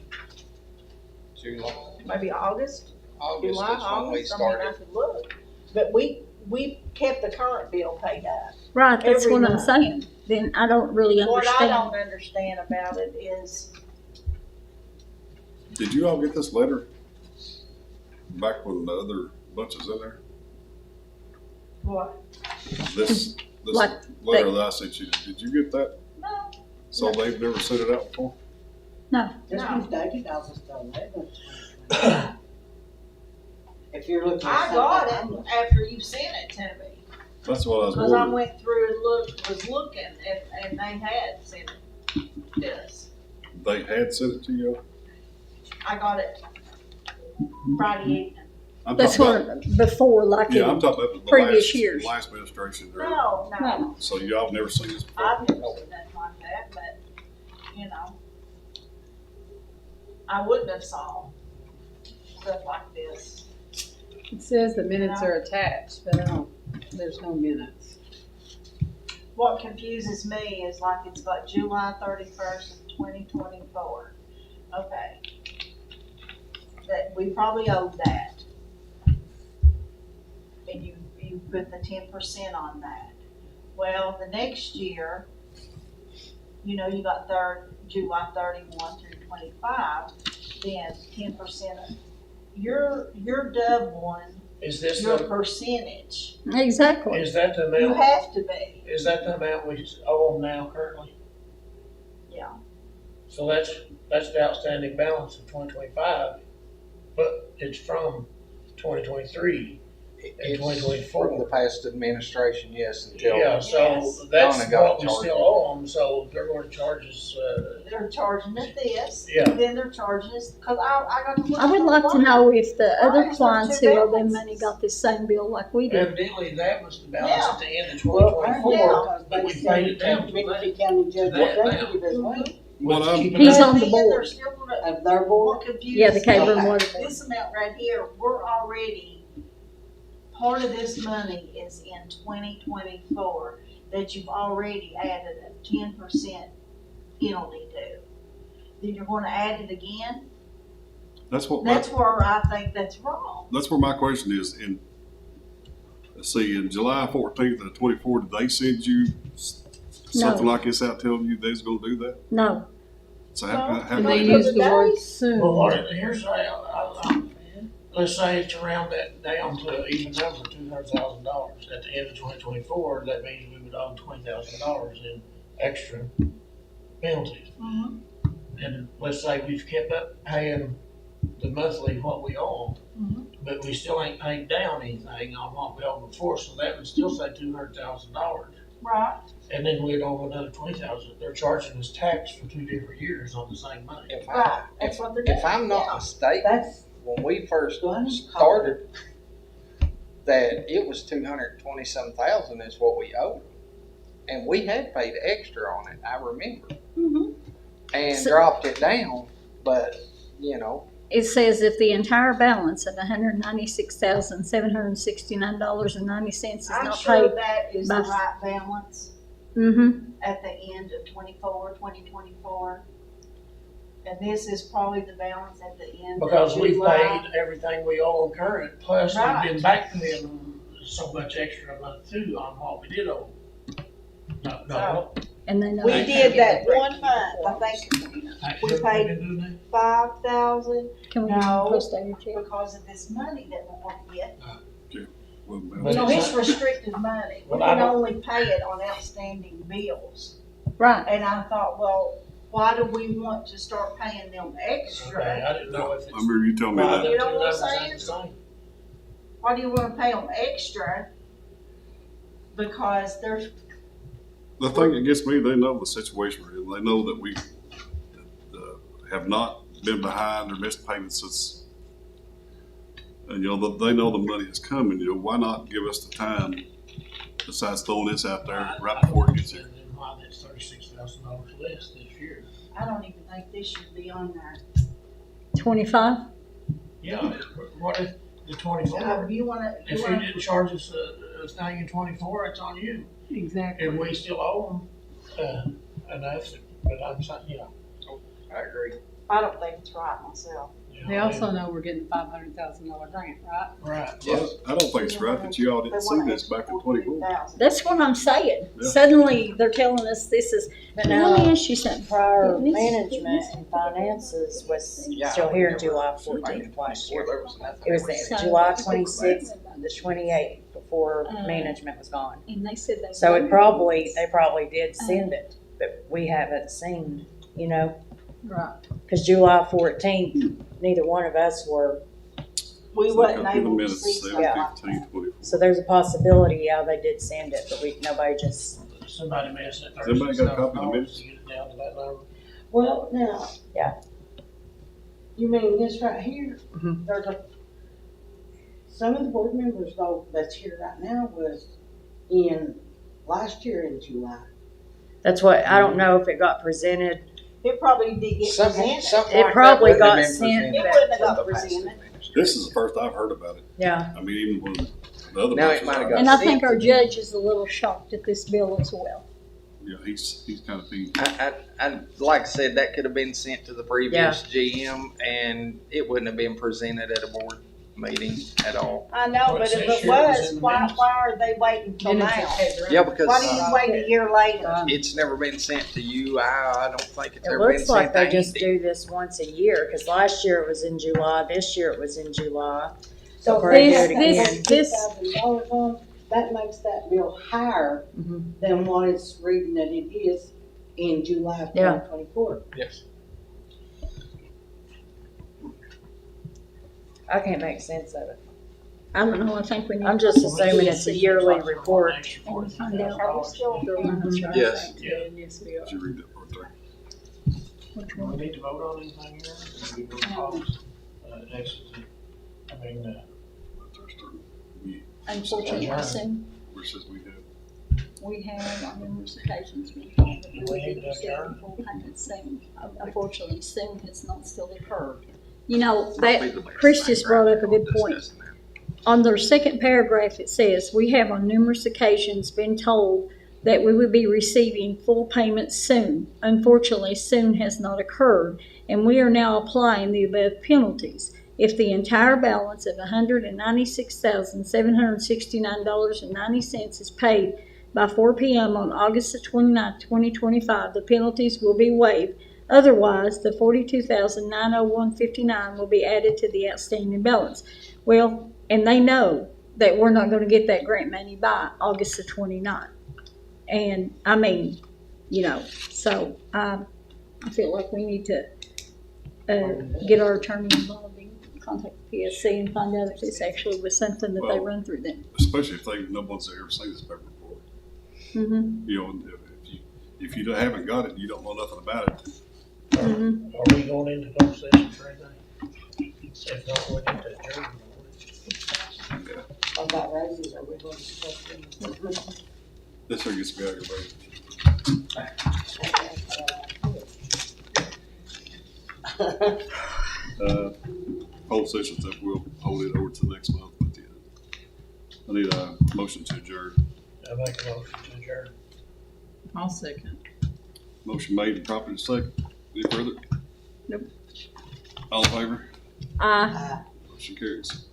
July. maybe August, August July, is when we August, I mean, I started. could look. But we kept the current bill paid up. right, that's Every what I'm month. saying. Then I don't really What I understand. don't understand about it is, Did you all get this letter back when the other bunch is in there? what? This Like letter that I sent you, did you get that? No. So they've never sent it out before? This No. one's dated August 11th. If you're looking at I got something, it after you sent it to me. That's what I was Cause I wondering. went through and was looking and they had sent this. They had sent it to you? I got it Friday evening. I'm That's talking about, what, before, like yeah, I'm in talking about the previous years. last administration. Or- No, no, So y'all have never seen this before? I've never seen nothing like that, but, you know, I wouldn't have saw stuff like this. It says the minutes are attached, but I don't, there's no minutes. What confuses me is like it's like July 31st of 2024. Okay. That we probably owed that. And you put the 10% on that. Well, the next year, you know, you got July 31 through 25, then 10% of your Dove one, Is this your the, percentage. Exactly. is that the You amount, have to be. is that the amount we owe them now currently? Yeah. So that's the outstanding balance of 2025, but it's from 2023 and It's 2024. from the past administration, yes, until. Yeah, so Yes. that's Donna got what we charged. still owe them, so they're going to charge us, They're charging us this, Yeah. and then they're charging us, cause I got to look. I would at like to the know if the Why other is there clients two who owe them balances? money got this same bill like we did. evidently that was the balance at the end of well, 2024, because but they we said paid it down to Mississippi that. County Judge that Executive as well, Well, I'm- Keep it He's up. on the But then they're board. still gonna- of their board. What confuses Yeah, the Cable and me, Water Board. this amount right here, we're already, part of this money is in 2024, that you've already added a 10% penalty to. Then you're gonna add it again? That's what, That's where I think that's wrong. that's where my question is. Let's see, in July 14th of 24, did they send you something like this out telling you they was gonna do that? No, So No. how And do they they use the word soon. Well, what, here's, let's say it's around that down to an even number, $200,000. At the end of 2024, that means we would owe $20,000 in extra penalties. Mhm. And let's say we've kept up paying the monthly what we owe them, but we still ain't paid down anything on what we owed before, so that would still say $200,000. Right. And then we'd owe another $20,000. They're charging us tax for 2 different years on the same money. If Right, that's what they're doing. If I'm not Yeah. mistaken, That's, when we first Glenn? started, that it was 220-some thousand is what we owed them. And we had paid extra on it, I remember, and So- dropped it down, but, you know, it says if the entire balance of $196,769.90 is I'm not sure paid. that is the by- right balance Mm-hmm. at the end of 2024. And this is probably the balance at the end of Because we've July. paid everything we owe them current, plus we've Right. been back to them so much extra a month too on what we did owe. No. And they know. We they did can't that get one month, I think Actually, we paid- been doing that? 5,000 Can we No. post our check? because of this money that we're gonna get. Well, But You know, it's it's not- restricted money. We Well, I can don't- only pay it on outstanding bills. Right. And I thought, well, why do we want to start paying them Okay, extra? I didn't know if I it's. remember you telling me why that. them You know two what I'm numbers ain't the same. Why do you wanna pay them extra? Because there's, The thing that gets me, they know the situation we're in. They know that we have not been behind or missed payments since, and they know the money is coming. Why not give us the time besides throwing this out there right before it gets here? And then why that's $36,000 $500,000 less this year. I don't even think this should be on there. 25? Yeah, what if the 24? You wanna, If you didn't charge us a thing in 24, it's on you. Exactly. And we still owe them, enough, but I'm saying, you know. I agree. I don't think it's right myself. They also know we're getting $500,000 grant, right? Right. Well, I don't think it's right that you all didn't see this back in 24. That's what I'm saying. Yeah. Suddenly, they're telling us this is, But let me now, ask you something. prior It needs to- management and finances was still here in July 14th last year. There was nothing. It was So- July 26th, the 28th, before Uh, management was gone. And they said they. So they probably did send it, but we haven't seen, you know, Right. cause July 14th, neither one of us were, We It's wasn't like up in the able to minutes, see 7, something. 15, 24. so there's a possibility, yeah, they did send it, but nobody just, Somebody messed it. Has anybody got a copy of the minutes? To get it down to that number. Well, now. Yeah. You mean this right here? Mhm. There's some of the board members though that's here right now was last year in July. that's what, I don't know if it got presented. It probably did get presented. Something It like probably that got wouldn't have been sent, It presented wouldn't have for got the past presented. administration. This is the first I've heard about it. Yeah, I mean, even when the other. Now it batches might have I- got And I sent think our to them. judge is a little shocked at this bill as well. Yeah, he's kind of thin. I like I said, that could have been sent to the previous GM and it wouldn't have been presented at a board meeting at all. I know, Well, but it if says it here it was was, in the why minutes. are they waiting till Then now? it's okay, right? Yeah, because Why do you wait a year later? it's never been sent to you. I don't think it's it ever been looks like sent to they just Andy. do this once a year, cause last year it was in July, this year it was in July. So Or they do this- it this- again. $2,000 on, that makes that bill higher Mhm. than what it's reading that it is in July of Yeah. 2024. Yes. I can't make sense of it. I don't know, I think we need. I'm just assuming it's a yearly report. And find out. Are we still? Yes. Yeah. Yes, we are. Did you read that part there? Which Do we one? need to vote on anything here? Or we go pause? Next, I mean, Right there, starting. Unfortunately, soon, Where it says we have. we have on numerous occasions been told that we We will need be to receiving adjourn. full payment soon. Unfortunately, soon has not still occurred. You know, that, Chris just brought up a good point. On their second paragraph, it says, we have on numerous occasions been told that we would be receiving full payment soon. Unfortunately, soon has not occurred, and we are now applying the above penalties. If the entire balance of $196,769.90 is paid by 4 p.m. on August the 29th, 2025, the penalties will be waived. Otherwise, the $42,901.59 will be added to the outstanding balance. Well, and they know that we're not gonna get that grant money by August the 29th. And, I mean, you know, so, I feel like we need to, get our attorney involved and contact the PSC and find out if this actually was something that they Well- run through them. Especially if no one's ever seen this paper before. Mm-hmm, You know, if you haven't got it, you don't know nothing about it. mm-hmm. are we going into closed session for anything? If not, we need to adjourn. About raises, are we going to discuss them? This here gets me aggravated. Whole session stuff, we'll hold it over to next month. But I need a motion to adjourn. I make a motion to adjourn. I'll second. Motion made and properly second. Any further? Nope. All in favor? Uh, Motion carries.